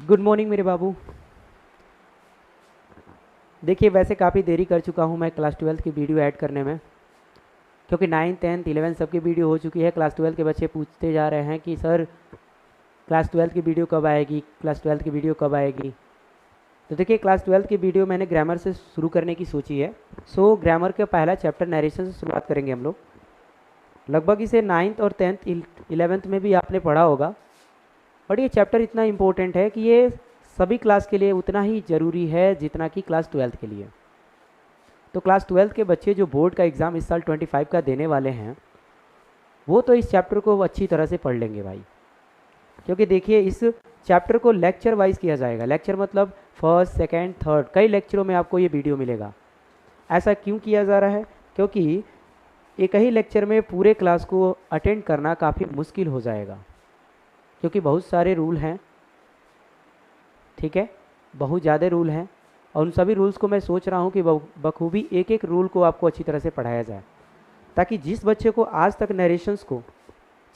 Good morning मेरे बाबू। देखिए वैसे काफ़ी देरी कर चुका हूँ मैं क्लास 12 की वीडियो ऐड करने में, क्योंकि 9, 10, 11 सबकी वीडियो हो चुकी है। क्लास 12 के बच्चे पूछते जा रहे हैं कि सर क्लास 12 की वीडियो कब आएगी, क्लास 12 की वीडियो कब आएगी। तो देखिए क्लास 12 की वीडियो मैंने ग्रामर से शुरू करने की सोची है। सो ग्रामर का पहला चैप्टर नरेशन से शुरुआत करेंगे हम लोग। लगभग इसे 9th और 10th 11th में भी आपने पढ़ा होगा, बट ये चैप्टर इतना इम्पोर्टेंट है कि ये सभी क्लास के लिए उतना ही ज़रूरी है जितना कि क्लास 12 के लिए। तो क्लास 12 के बच्चे जो बोर्ड का एग्ज़ाम इस साल 25 का देने वाले हैं, वो तो इस चैप्टर को अच्छी तरह से पढ़ लेंगे भाई, क्योंकि देखिए इस चैप्टर को लेक्चर वाइज किया जाएगा। लेक्चर मतलब फर्स्ट, सेकेंड, थर्ड, कई लेक्चरों में आपको ये वीडियो मिलेगा। ऐसा क्यों किया जा रहा है? क्योंकि एक ही लेक्चर में पूरे क्लास को अटेंड करना काफ़ी मुश्किल हो जाएगा, क्योंकि बहुत सारे रूल हैं, ठीक है, बहुत ज़्यादा रूल हैं, और उन सभी रूल्स को मैं सोच रहा हूँ कि बखूबी एक एक रूल को आपको अच्छी तरह से पढ़ाया जाए, ताकि जिस बच्चे को आज तक नरेशंस को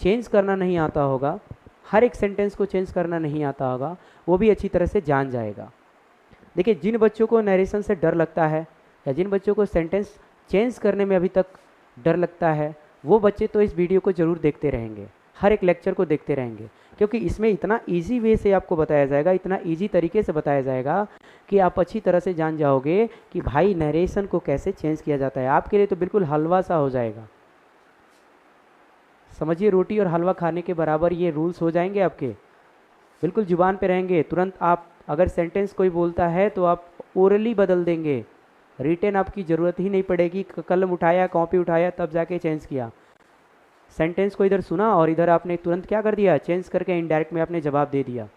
चेंज करना नहीं आता होगा, हर एक सेंटेंस को चेंज करना नहीं आता होगा, वो भी अच्छी तरह से जान जाएगा। देखिए जिन बच्चों को नरेशन से डर लगता है या जिन बच्चों को सेंटेंस चेंज करने में अभी तक डर लगता है, वो बच्चे तो इस वीडियो को ज़रूर देखते रहेंगे, हर एक लेक्चर को देखते रहेंगे, क्योंकि इसमें इतना इजी वे से आपको बताया जाएगा, इतना इजी तरीके से बताया जाएगा कि आप अच्छी तरह से जान जाओगे कि भाई नरेशन को कैसे चेंज किया जाता है। आपके लिए तो बिल्कुल हलवा सा हो जाएगा, समझिए रोटी और हलवा खाने के बराबर ये रूल्स हो जाएंगे आपके, बिल्कुल जुबान पे रहेंगे। तुरंत आप अगर सेंटेंस कोई बोलता है तो आप ओरली बदल देंगे, रिटेन आपकी ज़रूरत ही नहीं पड़ेगी। कलम उठाया, कॉपी उठाया, तब जाके चेंज किया। सेंटेंस को इधर सुना और इधर आपने तुरंत क्या कर दिया, चेंज करके इनडायरेक्ट में आपने जवाब दे दिया।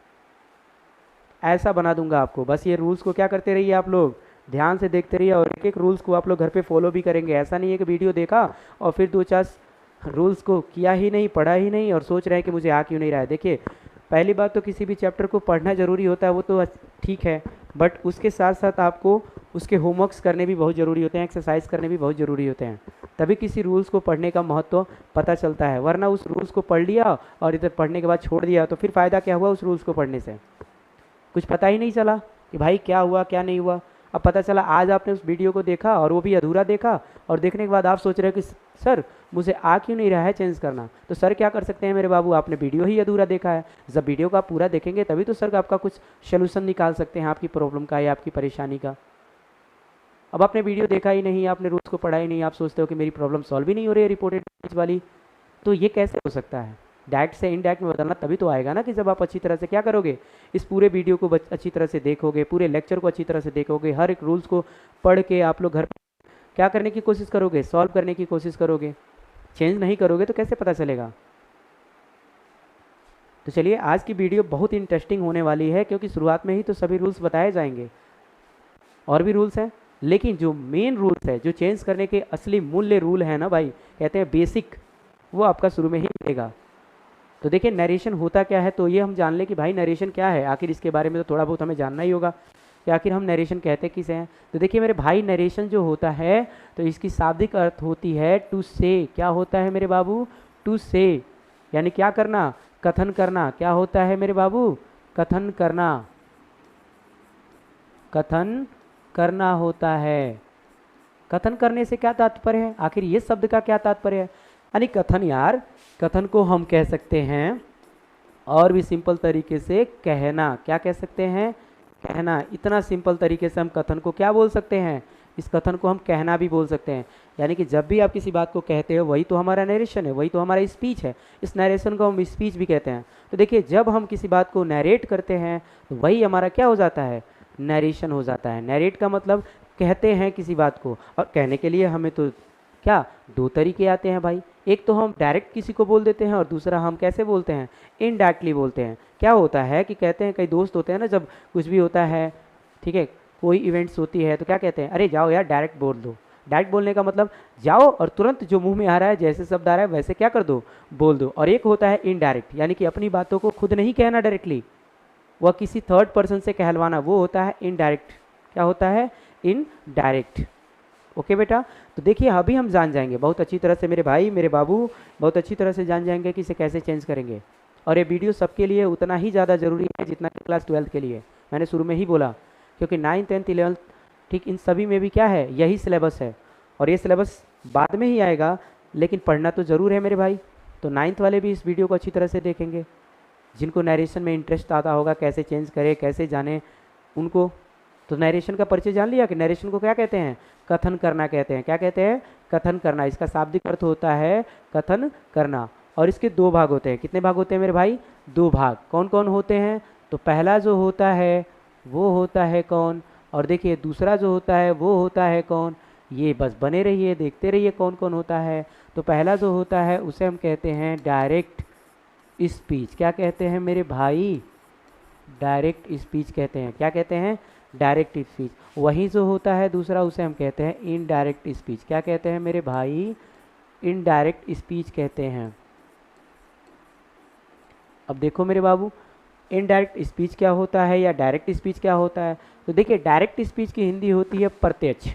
ऐसा बना दूंगा आपको। बस ये रूल्स को क्या करते रहिए, आप लोग ध्यान से देखते रहिए, और एक एक रूल्स को आप लोग घर पे फॉलो भी करेंगे। ऐसा नहीं है कि वीडियो देखा और फिर 2-4 रूल्स को किया ही नहीं, पढ़ा ही नहीं और सोच रहे हैं कि मुझे आ क्यों नहीं रहा है। देखिए पहली बात तो किसी भी चैप्टर को पढ़ना ज़रूरी होता है, वो तो ठीक है, बट उसके साथ साथ आपको उसके होमवर्क्स करने भी बहुत ज़रूरी होते हैं, एक्सरसाइज करने भी बहुत ज़रूरी होते हैं, तभी किसी रूल्स को पढ़ने का महत्व पता चलता है। वरना उस रूल्स को पढ़ लिया और इधर पढ़ने के बाद छोड़ दिया तो फिर फ़ायदा क्या हुआ उस रूल्स को पढ़ने से? कुछ पता ही नहीं चला कि भाई क्या हुआ क्या नहीं हुआ। अब पता चला आज आपने उस वीडियो को देखा और वो भी अधूरा देखा, और देखने के बाद आप सोच रहे हो कि सर मुझे आ क्यों नहीं रहा है चेंज करना। तो सर क्या कर सकते हैं मेरे बाबू, आपने वीडियो ही अधूरा देखा है। जब वीडियो को आप पूरा देखेंगे तभी तो सर आपका कुछ सोल्यूशन निकाल सकते हैं आपकी प्रॉब्लम का या आपकी परेशानी का। अब आपने वीडियो देखा ही नहीं, आपने रूल्स को पढ़ा ही नहीं, आप सोचते हो कि मेरी प्रॉब्लम सॉल्व ही नहीं हो रही है रिपोर्टेड वाली, तो ये कैसे हो सकता है? डायरेक्ट से इनडायरेक्ट में बदलना तभी तो आएगा ना, कि जब आप अच्छी तरह से क्या करोगे, इस पूरे वीडियो को अच्छी तरह से देखोगे, पूरे लेक्चर को अच्छी तरह से देखोगे, हर एक रूल्स को पढ़ के आप लोग घर क्या करने की कोशिश करोगे, सॉल्व करने की कोशिश करोगे। चेंज नहीं करोगे तो कैसे पता चलेगा? तो चलिए आज की वीडियो बहुत इंटरेस्टिंग होने वाली है, क्योंकि शुरुआत में ही तो सभी रूल्स बताए जाएंगे। और भी रूल्स हैं, लेकिन जो मेन रूल्स है, जो चेंज करने के असली मूल्य रूल है ना भाई, कहते हैं बेसिक, वो आपका शुरू में ही मिलेगा। तो देखिए नरेशन होता क्या है, तो ये हम जान लें कि भाई नरेशन क्या है। आखिर इसके बारे में तो थोड़ा बहुत हमें जानना ही होगा कि आखिर हम नरेशन कहते किसे हैं। तो देखिए मेरे भाई नरेशन जो होता है, तो इसकी शाब्दिक अर्थ होती है टू से। क्या होता है मेरे बाबू? टू से, यानी क्या करना, कथन करना। क्या होता है मेरे बाबू? कथन करना, कथन करना होता है। कथन करने से क्या तात्पर्य है, आखिर ये शब्द का क्या तात्पर्य है? यानी कथन यार, कथन को हम कह सकते हैं और भी सिंपल तरीके से कहना। क्या कह सकते हैं? कहना। इतना सिंपल तरीके से हम कथन को क्या बोल सकते हैं? इस कथन को हम कहना भी बोल सकते हैं। यानी कि जब भी आप किसी बात को कहते हो वही तो हमारा नरेशन है, वही तो हमारा स्पीच है। इस नरेशन को हम स्पीच भी कहते हैं। तो देखिए जब हम किसी बात को नरेट करते हैं तो वही हमारा क्या हो जाता है? नरेशन हो जाता है। नरेट का मतलब कहते हैं किसी बात को, और कहने के लिए हमें तो क्या 2 तरीके आते हैं भाई। एक तो हम डायरेक्ट किसी को बोल देते हैं, और दूसरा हम कैसे बोलते हैं? इनडायरेक्टली बोलते हैं। क्या होता है कि कहते हैं, कई दोस्त होते हैं ना, जब कुछ भी होता है, ठीक है, कोई इवेंट्स होती है, तो क्या कहते हैं, अरे जाओ यार डायरेक्ट बोल दो। डायरेक्ट बोलने का मतलब जाओ और तुरंत जो मुंह में आ रहा है, जैसे शब्द आ रहा है वैसे क्या कर दो, बोल दो। और एक होता है इनडायरेक्ट, यानी कि अपनी बातों को खुद नहीं कहना डायरेक्टली, वह किसी थर्ड पर्सन से कहलवाना, वो होता है इनडायरेक्ट। क्या होता है? इनडायरेक्ट। ओके बेटा, तो देखिए अभी हम जान जाएंगे बहुत अच्छी तरह से मेरे भाई मेरे बाबू, बहुत अच्छी तरह से जान जाएंगे कि इसे कैसे चेंज करेंगे। और ये वीडियो सबके लिए उतना ही ज़्यादा ज़रूरी है जितना कि क्लास 12 के लिए। मैंने शुरू में ही बोला, क्योंकि 9th 10th 11th ठीक इन सभी में भी क्या है, यही सिलेबस है, और ये सिलेबस बाद में ही आएगा, लेकिन पढ़ना तो ज़रूर है मेरे भाई। तो 9th वाले भी इस वीडियो को अच्छी तरह से देखेंगे, जिनको नरेशन में इंटरेस्ट आता होगा, कैसे चेंज करें, कैसे जाने उनको। तो नरेशन का परिचय जान लिया कि नरेशन को क्या कहते हैं, कथन करना कहते हैं। क्या कहते हैं, कथन करना। इसका शाब्दिक अर्थ होता है कथन करना, और इसके 2 भाग होते हैं। कितने भाग होते हैं मेरे भाई, 2 भाग। कौन कौन होते हैं, तो पहला जो होता है वो होता है कौन, और देखिए दूसरा जो होता है वो होता है कौन। ये बस बने रहिए, देखते रहिए कौन कौन होता है। तो पहला जो होता है उसे हम कहते हैं डायरेक्ट स्पीच। क्या कहते हैं मेरे भाई, डायरेक्ट स्पीच कहते हैं। क्या कहते हैं, डायरेक्ट स्पीच। वही जो होता है दूसरा उसे हम कहते हैं इनडायरेक्ट स्पीच। क्या कहते हैं मेरे भाई, इनडायरेक्ट स्पीच कहते हैं। अब देखो मेरे बाबू, इनडायरेक्ट स्पीच क्या होता है या डायरेक्ट स्पीच क्या होता है। तो देखिए डायरेक्ट स्पीच की हिंदी होती है प्रत्यक्ष,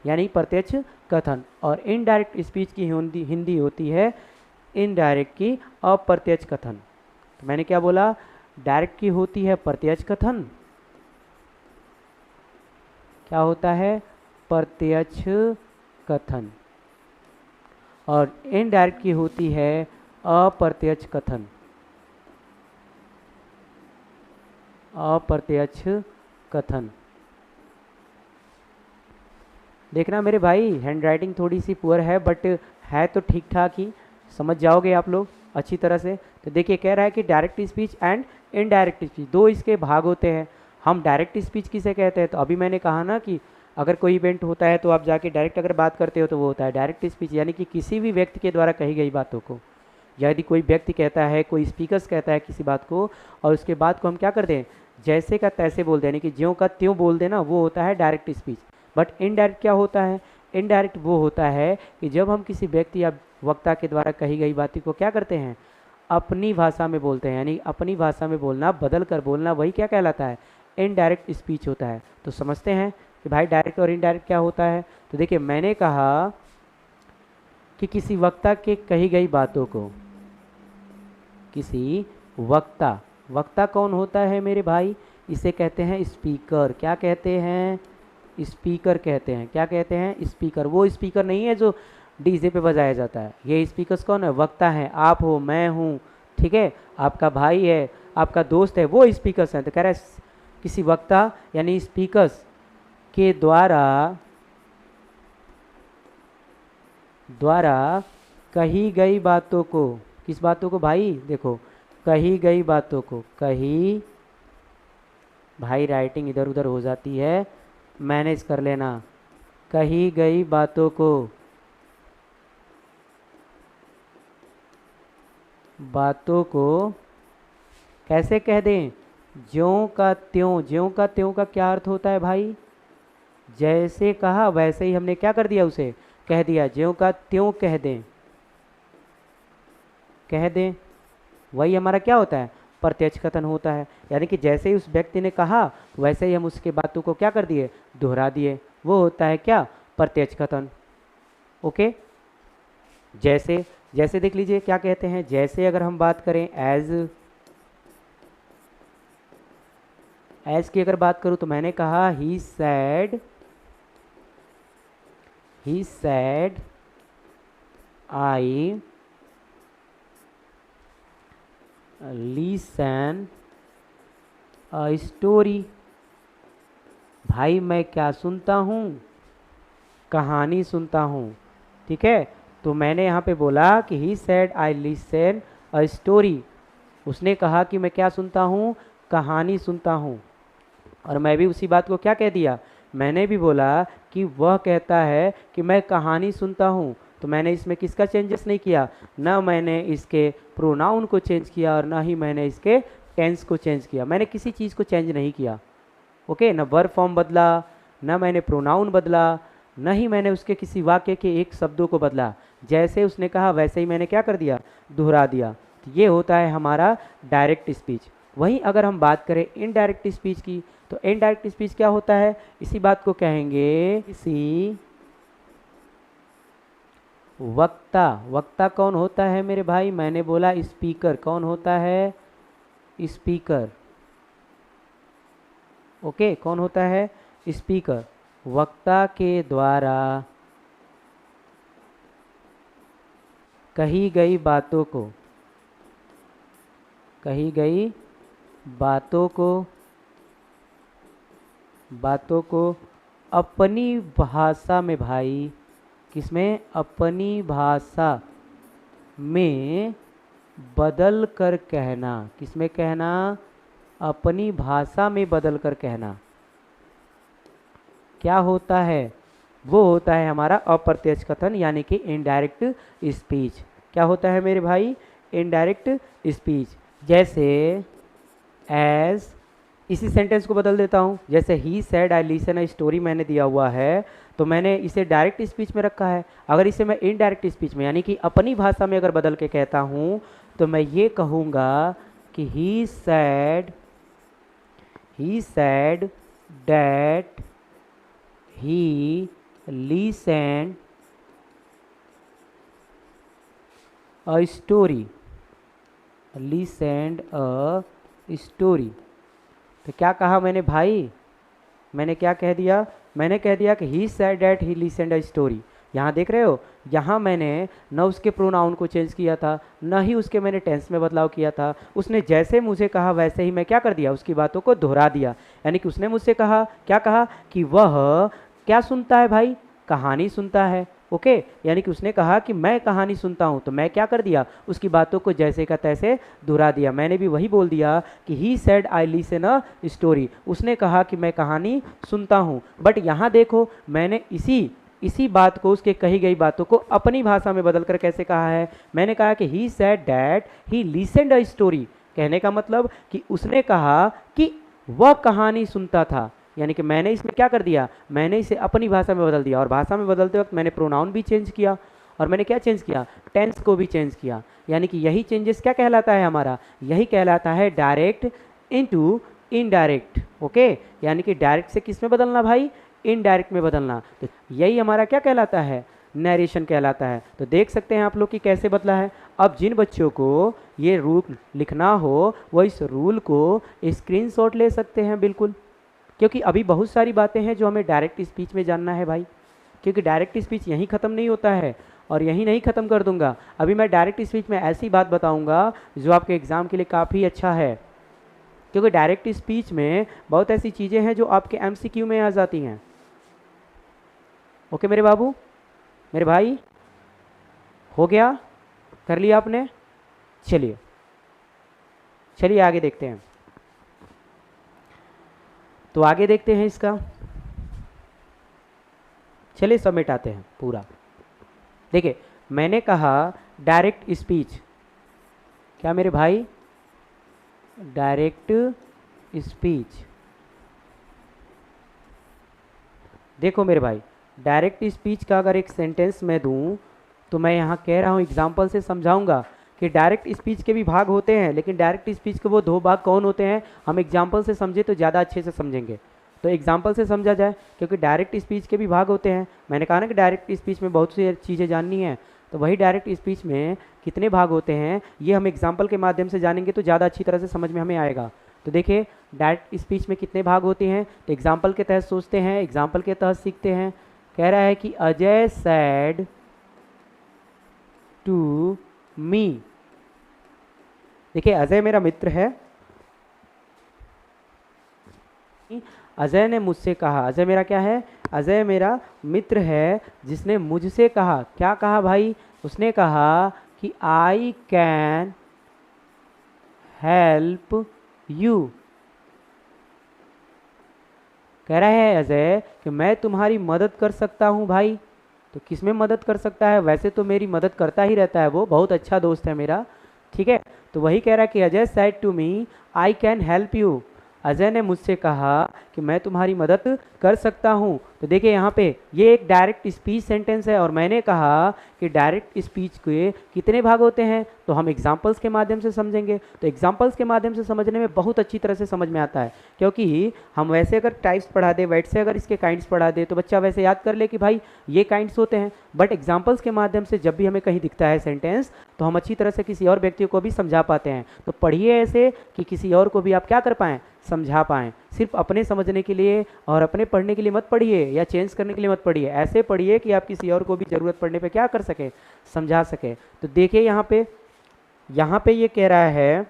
यानी प्रत्यक्ष कथन, और इनडायरेक्ट स्पीच की हिंदी होती है इनडायरेक्ट की अप्रत्यक्ष कथन। तो मैंने क्या बोला, डायरेक्ट की होती है प्रत्यक्ष कथन, क्या होता है, प्रत्यक्ष कथन, और इनडायरेक्ट की होती है अप्रत्यक्ष कथन, अप्रत्यक्ष कथन। देखना मेरे भाई, हैंड राइटिंग थोड़ी सी पुअर है, बट है तो ठीक ठाक ही, समझ जाओगे आप लोग अच्छी तरह से। तो देखिए कह रहा है कि direct speech and indirect speech, 2 इसके भाग होते हैं। हम डायरेक्ट स्पीच किसे कहते हैं, तो अभी मैंने कहा ना कि अगर कोई इवेंट होता है तो आप जाके डायरेक्ट अगर बात करते हो तो वो होता है डायरेक्ट स्पीच, यानी कि किसी भी व्यक्ति के द्वारा कही गई बातों को, यदि कोई व्यक्ति कहता है, कोई स्पीकर्स कहता है किसी बात को, और उसके बाद को हम क्या कर दें, जैसे का तैसे बोल दें, यानी कि ज्यों का त्यों बोल देना, वो होता है डायरेक्ट स्पीच। बट इनडायरेक्ट क्या होता है, इनडायरेक्ट वो होता है कि जब हम किसी व्यक्ति या वक्ता के द्वारा कही गई बातों को क्या करते हैं, अपनी भाषा में बोलते हैं, यानी अपनी भाषा में बोलना, बदल कर बोलना, वही क्या कहलाता है, इनडायरेक्ट स्पीच होता है। तो समझते हैं कि भाई डायरेक्ट और इनडायरेक्ट क्या होता है। तो देखिए मैंने कहा कि किसी वक्ता के कही गई बातों को, किसी वक्ता, वक्ता कौन होता है मेरे भाई, इसे कहते हैं स्पीकर। क्या कहते हैं, स्पीकर कहते हैं। क्या कहते हैं, स्पीकर। वो स्पीकर नहीं है जो डीजे पे बजाया जाता है, ये स्पीकर्स कौन है, वक्ता है। आप हो, मैं हूँ, ठीक है, आपका भाई है, आपका दोस्त है, वो स्पीकर्स हैं। तो कह रहा है किसी वक्ता यानी स्पीकर्स के द्वारा कही गई बातों को, किस बातों को भाई, देखो कही गई बातों को, कही, भाई राइटिंग इधर उधर हो जाती है, मैनेज कर लेना, कही गई बातों को, बातों को कैसे कह दें, ज्यों का त्यों। ज्यों का त्यों का क्या अर्थ होता है भाई, जैसे कहा वैसे ही हमने क्या कर दिया, उसे कह दिया, ज्यों का त्यों कह दें, कह दें, वही हमारा क्या होता है, प्रत्यक्ष कथन होता है। यानी कि जैसे ही उस व्यक्ति ने कहा वैसे ही हम उसके बातों को क्या कर दिए, दोहरा दिए, वो होता है क्या, प्रत्यक्ष कथन। ओके, जैसे, जैसे देख लीजिए क्या कहते हैं, जैसे अगर हम बात करें एज की अगर बात करूं तो मैंने कहा he said I listen a story. भाई मैं क्या सुनता हूँ, कहानी सुनता हूँ, ठीक है। तो मैंने यहाँ पे बोला कि he said I listen a story, उसने कहा कि मैं क्या सुनता हूँ, कहानी सुनता हूँ। और मैं भी उसी बात को क्या कह दिया, मैंने भी बोला कि वह कहता है कि मैं कहानी सुनता हूँ। तो मैंने इसमें किसका चेंजेस नहीं किया, ना मैंने इसके प्रोनाउन को चेंज किया और ना ही मैंने इसके टेंस को चेंज किया, मैंने किसी चीज़ को चेंज नहीं किया। ओके, ना वर्ब फॉर्म बदला, ना मैंने प्रोनाउन बदला, ना ही मैंने उसके किसी वाक्य के एक शब्दों को बदला, जैसे उसने कहा वैसे ही मैंने क्या कर दिया, दोहरा दिया। तो ये होता है हमारा डायरेक्ट स्पीच। वहीं अगर हम बात करें इनडायरेक्ट स्पीच की, तो इनडायरेक्ट स्पीच क्या होता है, इसी बात को कहेंगे किसी वक्ता, वक्ता कौन होता है मेरे भाई? मैंने बोला स्पीकर। कौन होता है? स्पीकर। ओके, कौन होता है? स्पीकर। वक्ता के द्वारा कही गई बातों को, कही गई बातों को अपनी भाषा में भाई, किसमें? अपनी भाषा में बदल कर कहना। किसमें कहना? अपनी भाषा में बदल कर कहना। क्या होता है? वो होता है हमारा अप्रत्यक्ष कथन, यानी कि इनडायरेक्ट स्पीच। क्या होता है मेरे भाई? Indirect speech. जैसे एज, इसी सेंटेंस को बदल देता हूँ। जैसे he said I listen a story मैंने दिया हुआ है, तो मैंने इसे डायरेक्ट स्पीच में रखा है। अगर इसे मैं इनडायरेक्ट स्पीच में, यानी कि अपनी भाषा में अगर बदल के कहता हूँ, तो मैं ये कहूँगा कि ही said that he listened a story, तो क्या कहा मैंने भाई? मैंने क्या कह दिया? मैंने कह दिया कि he said that he listened a story। यहाँ देख रहे हो, यहाँ मैंने न उसके प्रोनाउन को चेंज किया था, न ही उसके मैंने टेंस में बदलाव किया था। उसने जैसे मुझे कहा वैसे ही मैं क्या कर दिया? उसकी बातों को दोहरा दिया। यानी कि उसने मुझसे कहा, क्या कहा? कि वह क्या सुनता है भाई? कहानी सुनता है। ओके, यानी कि उसने कहा कि मैं कहानी सुनता हूँ, तो मैं क्या कर दिया? उसकी बातों को जैसे का तैसे दोहरा दिया। मैंने भी वही बोल दिया कि he said I listen a story. उसने कहा कि मैं कहानी सुनता हूँ। बट यहाँ देखो, मैंने इसी बात को, उसके कही गई बातों को अपनी भाषा में बदल कर कैसे कहा है? मैंने कहा कि he said that he listened a story. कहने का मतलब कि उसने कहा कि वह कहानी सुनता था। यानी कि मैंने इसमें क्या कर दिया? मैंने इसे अपनी भाषा में बदल दिया। और भाषा में बदलते वक्त मैंने प्रोनाउन भी चेंज किया, और मैंने क्या चेंज किया? टेंस को भी चेंज किया। यानी कि यही चेंजेस क्या कहलाता है हमारा? यही कहलाता है डायरेक्ट इनटू इनडायरेक्ट। ओके, यानी कि डायरेक्ट से किस में बदलना भाई? इनडायरेक्ट में बदलना। तो यही हमारा क्या कहलाता है? नरेशन कहलाता है। तो देख सकते हैं आप लोग कि कैसे बदला है। अब जिन बच्चों को ये रूल लिखना हो, वो इस रूल को स्क्रीनशॉट ले सकते हैं बिल्कुल, क्योंकि अभी बहुत सारी बातें हैं जो हमें डायरेक्ट स्पीच में जानना है भाई। क्योंकि डायरेक्ट स्पीच यहीं ख़त्म नहीं होता है, और यहीं नहीं ख़त्म कर दूंगा। अभी मैं डायरेक्ट स्पीच में ऐसी बात बताऊंगा जो आपके एग्ज़ाम के लिए काफ़ी अच्छा है। क्योंकि डायरेक्ट स्पीच में बहुत ऐसी चीज़ें हैं जो आपके MCQ में आ जाती हैं। ओके मेरे बाबू, मेरे भाई, हो गया? कर लिया आपने? चलिए चलिए आगे देखते हैं। तो आगे देखते हैं इसका। चलिए सब मिटाते हैं पूरा। देखिए, मैंने कहा डायरेक्ट स्पीच। क्या मेरे भाई? Direct speech. देखो मेरे भाई, डायरेक्ट स्पीच का अगर एक सेंटेंस मैं दूं, तो मैं यहाँ कह रहा हूँ, एग्जाम्पल से समझाऊंगा कि डायरेक्ट स्पीच के भी भाग होते हैं, लेकिन डायरेक्ट स्पीच के वो 2 भाग कौन होते हैं, हम एग्जाम्पल से समझे तो ज़्यादा अच्छे से समझेंगे। तो एग्जाम्पल से समझा जाए, क्योंकि डायरेक्ट स्पीच के भी भाग होते हैं। मैंने कहा ना कि डायरेक्ट स्पीच में बहुत सी चीज़ें जाननी है, तो वही डायरेक्ट स्पीच में कितने भाग होते हैं ये हम एग्जाम्पल के माध्यम से जानेंगे तो ज़्यादा अच्छी तरह से समझ में हमें आएगा। तो देखिए, डायरेक्ट स्पीच में कितने भाग होते हैं, तो एग्जाम्पल के तहत सोचते हैं, एग्जाम्पल के तहत सीखते हैं। कह रहा है कि अजय सैड टू मी। देखिए, अजय मेरा मित्र है। अजय ने मुझसे कहा। अजय मेरा क्या है? अजय मेरा मित्र है, जिसने मुझसे कहा। क्या कहा भाई? उसने कहा कि आई कैन हेल्प यू। कह रहा है अजय कि मैं तुम्हारी मदद कर सकता हूँ भाई। तो किस में मदद कर सकता है? वैसे तो मेरी मदद करता ही रहता है, वो बहुत अच्छा दोस्त है मेरा। ठीक है, तो वही कह रहा है कि Ajay said to me I can help you. Ajay ने मुझसे कहा कि मैं तुम्हारी मदद कर सकता हूँ। तो देखिए यहाँ पे ये एक डायरेक्ट स्पीच सेंटेंस है और मैंने कहा कि डायरेक्ट स्पीच के कितने भाग होते हैं, तो हम एग्जाम्पल्स के माध्यम से समझेंगे। तो एग्जाम्पल्स के माध्यम से समझने में बहुत अच्छी तरह से समझ में आता है, क्योंकि हम वैसे अगर टाइप्स पढ़ा दे, वैसे अगर इसके काइंड्स पढ़ा दे तो बच्चा वैसे याद कर ले कि भाई ये काइंड्स होते हैं, बट एग्जाम्पल्स के माध्यम से जब भी हमें कहीं दिखता है सेंटेंस तो हम अच्छी तरह से किसी और व्यक्ति को भी समझा पाते हैं। तो पढ़िए ऐसे कि किसी और को भी आप क्या कर पाएँ, समझा पाएँ। सिर्फ अपने समझने के लिए और अपने पढ़ने के लिए मत पढ़िए या चेंज करने के लिए मत पढ़िए, ऐसे पढ़िए कि आप किसी और को भी ज़रूरत पड़ने पे क्या कर सके, समझा सके। तो देखिए यहाँ पे ये कह रहा है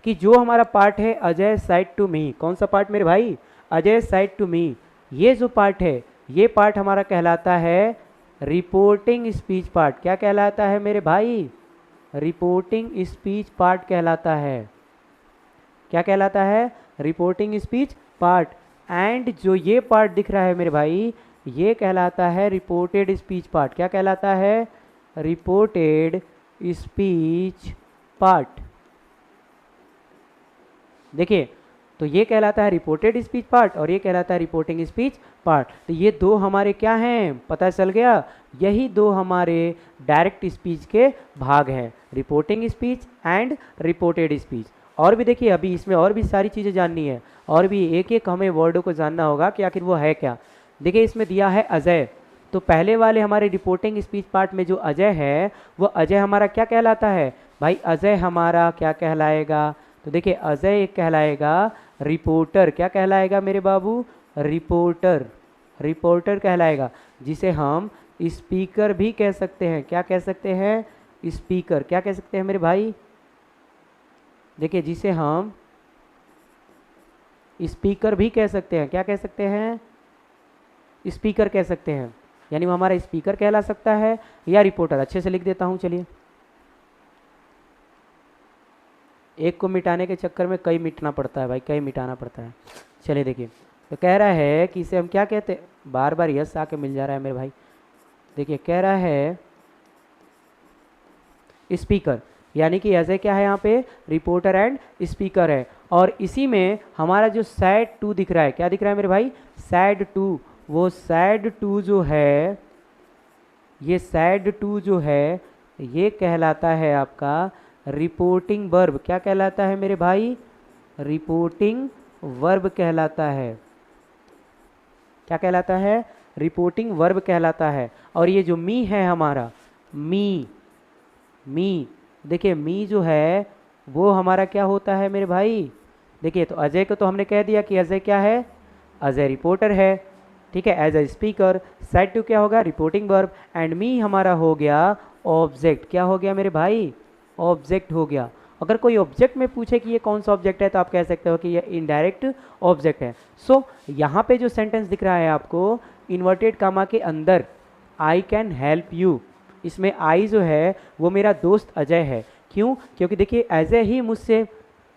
कि जो हमारा पार्ट है अजय साइड टू मी, कौन सा पार्ट मेरे भाई, अजय साइड टू मी, ये जो पार्ट है ये पार्ट हमारा कहलाता है रिपोर्टिंग स्पीच पार्ट। क्या कहलाता है मेरे भाई, रिपोर्टिंग स्पीच पार्ट कहलाता है। क्या कहलाता है, रिपोर्टिंग स्पीच पार्ट। एंड जो ये पार्ट दिख रहा है मेरे भाई ये कहलाता है रिपोर्टेड स्पीच पार्ट। क्या कहलाता है, रिपोर्टेड स्पीच पार्ट। देखिए तो ये कहलाता है रिपोर्टेड स्पीच पार्ट और ये कहलाता है रिपोर्टिंग स्पीच पार्ट। तो ये दो हमारे क्या हैं, पता चल गया, यही दो हमारे डायरेक्ट स्पीच के भाग हैं, reporting speech and reported speech. और भी देखिए अभी इसमें और भी सारी चीज़ें जाननी है और भी एक एक हमें वर्डों को जानना होगा कि आखिर वो है क्या। देखिए इसमें दिया है अजय, तो पहले वाले हमारे रिपोर्टिंग स्पीच पार्ट में जो अजय है वो अजय हमारा क्या कहलाता है भाई, अजय हमारा क्या कहलाएगा, तो देखिए अजय एक कहलाएगा रिपोर्टर। क्या कहलाएगा मेरे बाबू, रिपोर्टर, रिपोर्टर कहलाएगा, जिसे हम स्पीकर भी कह सकते हैं। क्या कह सकते हैं, स्पीकर। क्या कह सकते हैं मेरे भाई, देखिए जिसे हम स्पीकर भी कह सकते हैं। क्या कह सकते हैं, स्पीकर कह सकते हैं, यानी वो हमारा स्पीकर कहला सकता है या रिपोर्टर। अच्छे से लिख देता हूं, चलिए एक को मिटाने के चक्कर में कई मिटना पड़ता है भाई, कई मिटाना पड़ता है। चलिए देखिए तो कह रहा है कि इसे हम क्या कहते हैं, बार बार यस आके मिल जा रहा है मेरे भाई। देखिए कह रहा है स्पीकर, यानी कि ऐसे क्या है यहाँ पे, रिपोर्टर एंड स्पीकर है। और इसी में हमारा जो सैड टू दिख रहा है, क्या दिख रहा है मेरे भाई, सैड टू, वो सैड टू जो है, ये सैड टू जो है ये कहलाता है आपका रिपोर्टिंग वर्ब। क्या कहलाता है मेरे भाई, रिपोर्टिंग वर्ब कहलाता है। क्या कहलाता है, रिपोर्टिंग वर्ब कहलाता है। और ये जो मी है हमारा, मी, मी, देखिए मी जो है वो हमारा क्या होता है मेरे भाई, देखिए तो अजय को तो हमने कह दिया कि अजय क्या है, अजय रिपोर्टर है, ठीक है, as a speaker. Side two क्या होगा, रिपोर्टिंग वर्ब, एंड मी हमारा हो गया ऑब्जेक्ट। क्या हो गया मेरे भाई, ऑब्जेक्ट हो गया। अगर कोई ऑब्जेक्ट में पूछे कि ये कौन सा ऑब्जेक्ट है तो आप कह सकते हो कि ये इनडायरेक्ट ऑब्जेक्ट है। सो यहाँ पे जो सेंटेंस दिख रहा है आपको इन्वर्टेड कामा के अंदर, आई कैन हेल्प यू, इसमें आई जो है वो मेरा दोस्त अजय है। क्यों, क्योंकि देखिए अजय ही मुझसे,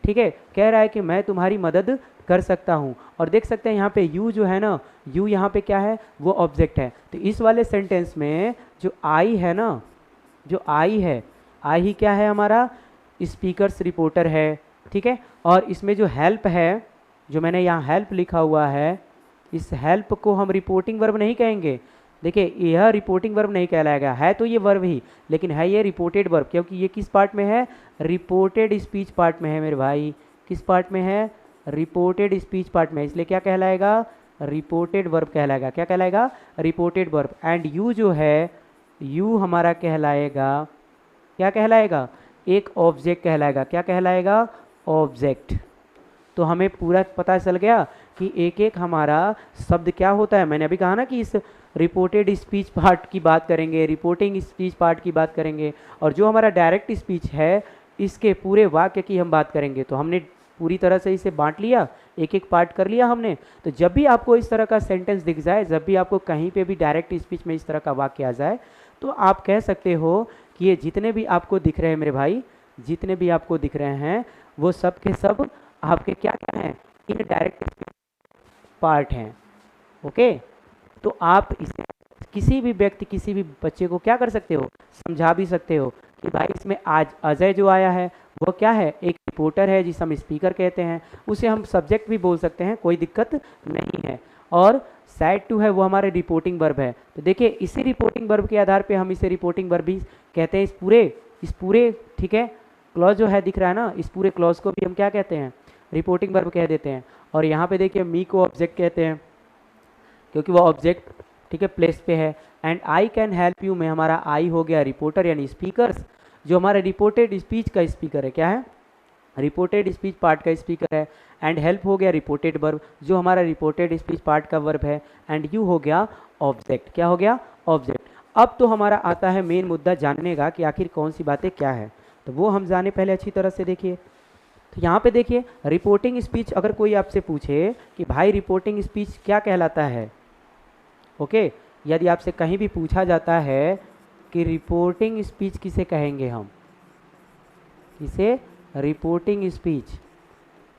ठीक है, कह रहा है कि मैं तुम्हारी मदद कर सकता हूँ। और देख सकते हैं यहाँ पे यू जो है ना, यू यहाँ पे क्या है, वो ऑब्जेक्ट है। तो इस वाले सेंटेंस में जो आई है ना, जो आई है, आई ही क्या है हमारा, स्पीकर्स रिपोर्टर है, ठीक है। और इसमें जो हेल्प है, जो मैंने यहाँ हेल्प लिखा हुआ है, इस हेल्प को हम रिपोर्टिंग वर्ब नहीं कहेंगे। देखिए यह रिपोर्टिंग वर्ब नहीं कहलाएगा, है तो ये वर्ब ही, लेकिन है ये रिपोर्टेड वर्ब, क्योंकि ये किस पार्ट में है, रिपोर्टेड स्पीच पार्ट में है मेरे भाई। किस पार्ट में है, रिपोर्टेड स्पीच पार्ट में, इसलिए क्या कहलाएगा, रिपोर्टेड वर्ब कहलाएगा। क्या कहलाएगा, रिपोर्टेड वर्ब। एंड यू जो है, यू हमारा कहलाएगा, क्या कहलाएगा, एक ऑब्जेक्ट कहलाएगा। क्या कहलाएगा, ऑब्जेक्ट। तो हमें पूरा पता चल गया कि एक एक हमारा शब्द क्या होता है। मैंने अभी कहा ना कि इस रिपोर्टेड स्पीच पार्ट की बात करेंगे, रिपोर्टिंग स्पीच पार्ट की बात करेंगे, और जो हमारा डायरेक्ट स्पीच है इसके पूरे वाक्य की हम बात करेंगे। तो हमने पूरी तरह से इसे बांट लिया, एक एक पार्ट कर लिया हमने। तो जब भी आपको इस तरह का सेंटेंस दिख जाए, जब भी आपको कहीं पे भी डायरेक्ट स्पीच में इस तरह का वाक्य आ जाए, तो आप कह सकते हो कि ये जितने भी आपको दिख रहे हैं मेरे भाई, जितने भी आपको दिख रहे हैं वो सब के सब आपके क्या क्या हैं, इन डायरेक्ट स्पीच पार्ट हैं। ओके, तो आप इसे किसी भी व्यक्ति, किसी भी बच्चे को क्या कर सकते हो, समझा भी सकते हो कि भाई इसमें आज अजय जो आया है वो क्या है, एक रिपोर्टर है जिसे हम स्पीकर कहते हैं, उसे हम सब्जेक्ट भी बोल सकते हैं, कोई दिक्कत नहीं है। और साइड टू है वो हमारे रिपोर्टिंग वर्ब है। तो देखिए इसी रिपोर्टिंग वर्ब के आधार पे हम इसे रिपोर्टिंग वर्ब भी कहते हैं। इस पूरे ठीक है क्लॉज जो है दिख रहा है ना, इस पूरे क्लॉज को भी हम क्या कहते हैं, रिपोर्टिंग वर्ब कह देते हैं। और यहाँ पे देखिए मी को ऑब्जेक्ट कहते हैं क्योंकि वो ऑब्जेक्ट ठीक है प्लेस पे है। And I can help you में हमारा आई हो गया रिपोर्टर यानी स्पीकर्स, जो हमारा रिपोर्टेड स्पीच का स्पीकर है। क्या है, रिपोर्टेड स्पीच पार्ट का स्पीकर है। एंड हेल्प हो गया रिपोर्टेड वर्ब, जो हमारा रिपोर्टेड स्पीच पार्ट का वर्ब है। एंड यू हो गया ऑब्जेक्ट। क्या हो गया, ऑब्जेक्ट। अब तो हमारा आता है मेन मुद्दा जानने का कि आखिर कौन सी बातें क्या है, तो वो हम जाने पहले अच्छी तरह से देखिए। तो यहाँ पे देखिए रिपोर्टिंग स्पीच, अगर कोई आपसे पूछे कि भाई रिपोर्टिंग स्पीच क्या कहलाता है, ओके, यदि आपसे कहीं भी पूछा जाता है कि रिपोर्टिंग स्पीच किसे कहेंगे हम, किसे, रिपोर्टिंग स्पीच,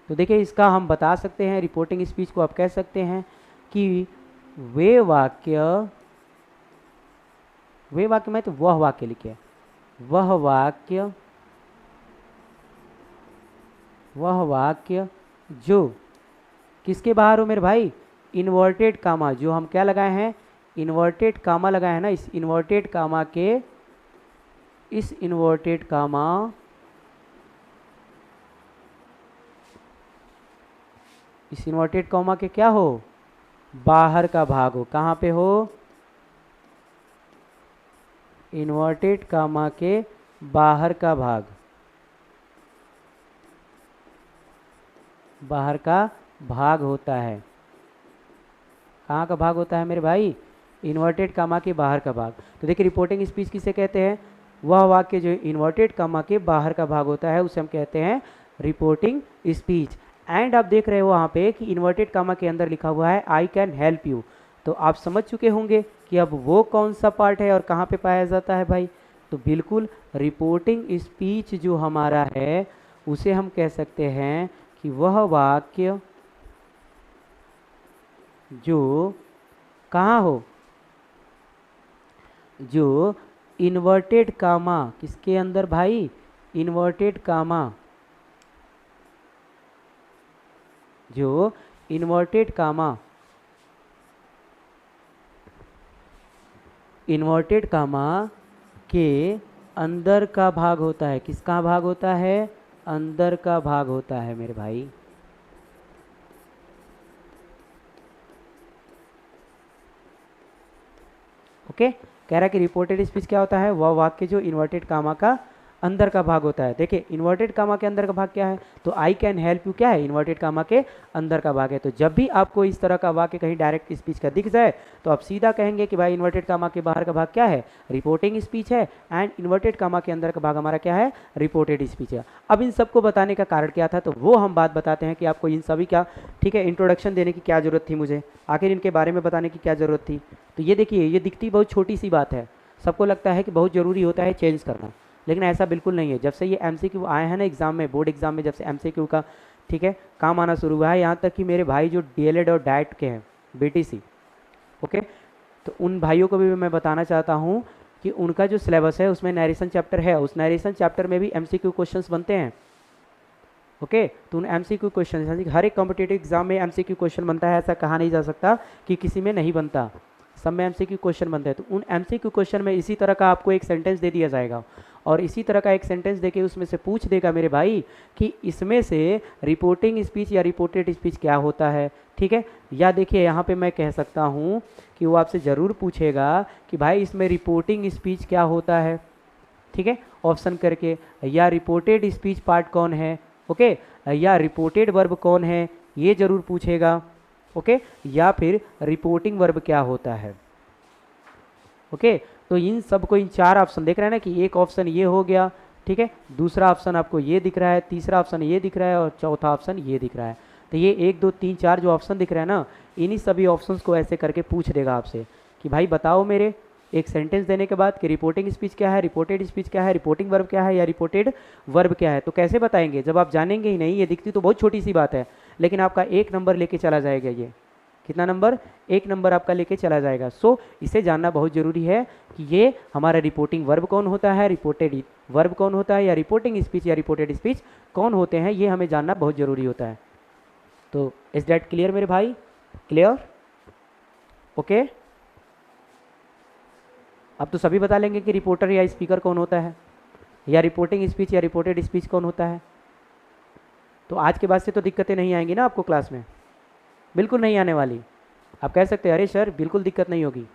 तो देखिए इसका हम बता सकते हैं रिपोर्टिंग स्पीच को आप कह सकते हैं कि वे वाक्य में तो वह वाक्य लिखे, वह वाक्य जो किसके बाहर हो मेरे भाई, इन्वर्टेड कामा, जो हम क्या लगाए हैं, इन्वर्टेड कामा लगाए हैं ना, इस इन्वर्टेड कामा के क्या हो, बाहर का भाग हो। कहाँ पे हो, इन्वर्टेड कामा के बाहर का भाग, बाहर का भाग होता है। कहाँ का भाग होता है मेरे भाई, इन्वर्टेड कामा के बाहर का भाग। तो देखिए रिपोर्टिंग स्पीच किसे कहते हैं, वह वाक्य जो इन्वर्टेड कामा के बाहर का भाग होता है उसे हम कहते हैं रिपोर्टिंग स्पीच। एंड आप देख रहे हो वहाँ पे कि इन्वर्टेड कामा के अंदर लिखा हुआ है आई कैन हेल्प यू, तो आप समझ चुके होंगे कि अब वो कौन सा पार्ट है और कहाँ पे पाया जाता है भाई। तो बिल्कुल रिपोर्टिंग स्पीच जो हमारा है उसे हम कह सकते हैं कि वह वाक्य जो कहाँ हो, जो इन्वर्टेड कामा, किसके अंदर भाई, इन्वर्टेड कामा, जो इन्वर्टेड कामा के अंदर का भाग होता है। किसका भाग होता है, अंदर का भाग होता है मेरे भाई। ओके, कह रहा है कि रिपोर्टेड स्पीच क्या होता है, वह वाक्य जो इन्वर्टेड कामा का अंदर का भाग होता है। देखिए इन्वर्टेड कामा के अंदर का भाग क्या है, तो आई कैन हेल्प यू क्या है, इन्वर्टेड कामा के अंदर का भाग है। तो जब भी आपको इस तरह का वाक्य कहीं डायरेक्ट स्पीच का दिख जाए तो आप सीधा कहेंगे कि भाई इन्वर्टेड कामा के बाहर का भाग क्या है, रिपोर्टिंग स्पीच है। एंड इन्वर्टेड कामा के अंदर का भाग हमारा क्या है, रिपोर्टेड स्पीच है। अब इन सबको बताने का कारण क्या था, तो वो हम बात बताते हैं कि आपको इन सभी का ठीक है इंट्रोडक्शन देने की क्या ज़रूरत थी, मुझे आखिर इनके बारे में बताने की क्या ज़रूरत थी। तो ये देखिए ये दिखती बहुत छोटी सी बात है, सबको लगता है कि बहुत ज़रूरी होता है चेंज करना, लेकिन ऐसा बिल्कुल नहीं है। जब से ये MCQ आए हैं ना एग्ज़ाम में, बोर्ड एग्ज़ाम में जब से MCQ का ठीक है काम आना शुरू हुआ है, यहाँ तक कि मेरे भाई जो DLED और डाइट के हैं BTC, ओके, तो उन भाइयों को भी मैं बताना चाहता हूँ कि उनका जो सिलेबस है उसमें नरेशन चैप्टर है, उस नरेशन चैप्टर में भी MCQ क्वेश्चंस बनते हैं। ओके, तो उन MCQ क्वेश्चन, हर एक कॉम्पिटेटिव एग्जाम में MCQ क्वेश्चन बनता है, ऐसा कहा नहीं जा सकता कि किसी में नहीं बनता, सब में MCQ क्वेश्चन बनते हैं। तो उन MCQ क्वेश्चन में इसी तरह का आपको एक सेंटेंस दे दिया जाएगा और इसी तरह का एक सेंटेंस देके उसमें से पूछ देगा मेरे भाई कि इसमें से रिपोर्टिंग स्पीच या रिपोर्टेड स्पीच क्या होता है, ठीक है। या देखिए यहाँ पे मैं कह सकता हूँ कि वो आपसे ज़रूर पूछेगा कि भाई इसमें रिपोर्टिंग स्पीच क्या होता है, ठीक है, ऑप्शन करके, या रिपोर्टेड स्पीच पार्ट कौन है, ओके, या रिपोर्टेड वर्ब कौन है, ये ज़रूर पूछेगा, ओके, या फिर रिपोर्टिंग वर्ब क्या होता है, ओके। तो इन सब को, इन चार ऑप्शन देख रहे हैं ना कि एक ऑप्शन ये हो गया, ठीक है, दूसरा ऑप्शन आपको ये दिख रहा है, तीसरा ऑप्शन ये दिख रहा है और चौथा ऑप्शन ये दिख रहा है। तो ये 1 2 3 4 जो ऑप्शन दिख रहा है ना, इन्हीं सभी ऑप्शंस को ऐसे करके पूछ देगा आपसे कि भाई बताओ मेरे, एक सेंटेंस देने के बाद कि रिपोर्टिंग स्पीच क्या है, रिपोर्टेड स्पीच क्या है, रिपोर्टिंग वर्ब क्या है या रिपोर्टेड वर्ब क्या है। तो कैसे बताएंगे जब आप जानेंगे ही नहीं, ये दिखती तो बहुत छोटी सी बात है, लेकिन आपका 1 नंबर लेके चला जाएगा ये, कितना नंबर, 1 नंबर आपका लेके चला जाएगा। सो इसे जानना बहुत ज़रूरी है कि ये हमारा रिपोर्टिंग वर्ब कौन होता है, रिपोर्टेड वर्ब कौन होता है, या रिपोर्टिंग स्पीच या रिपोर्टेड स्पीच कौन होते हैं, ये हमें जानना बहुत ज़रूरी होता है। तो इज दैट क्लियर मेरे भाई, क्लियर, ओके। अब तो सभी बता लेंगे कि रिपोर्टर या स्पीकर कौन होता है, या रिपोर्टिंग स्पीच या रिपोर्टेड स्पीच कौन होता है। तो आज के बाद से तो दिक्कतें नहीं आएंगी ना आपको क्लास में, बिल्कुल नहीं आने वाली। आप कह सकते हैं अरे सर बिल्कुल दिक्कत नहीं होगी।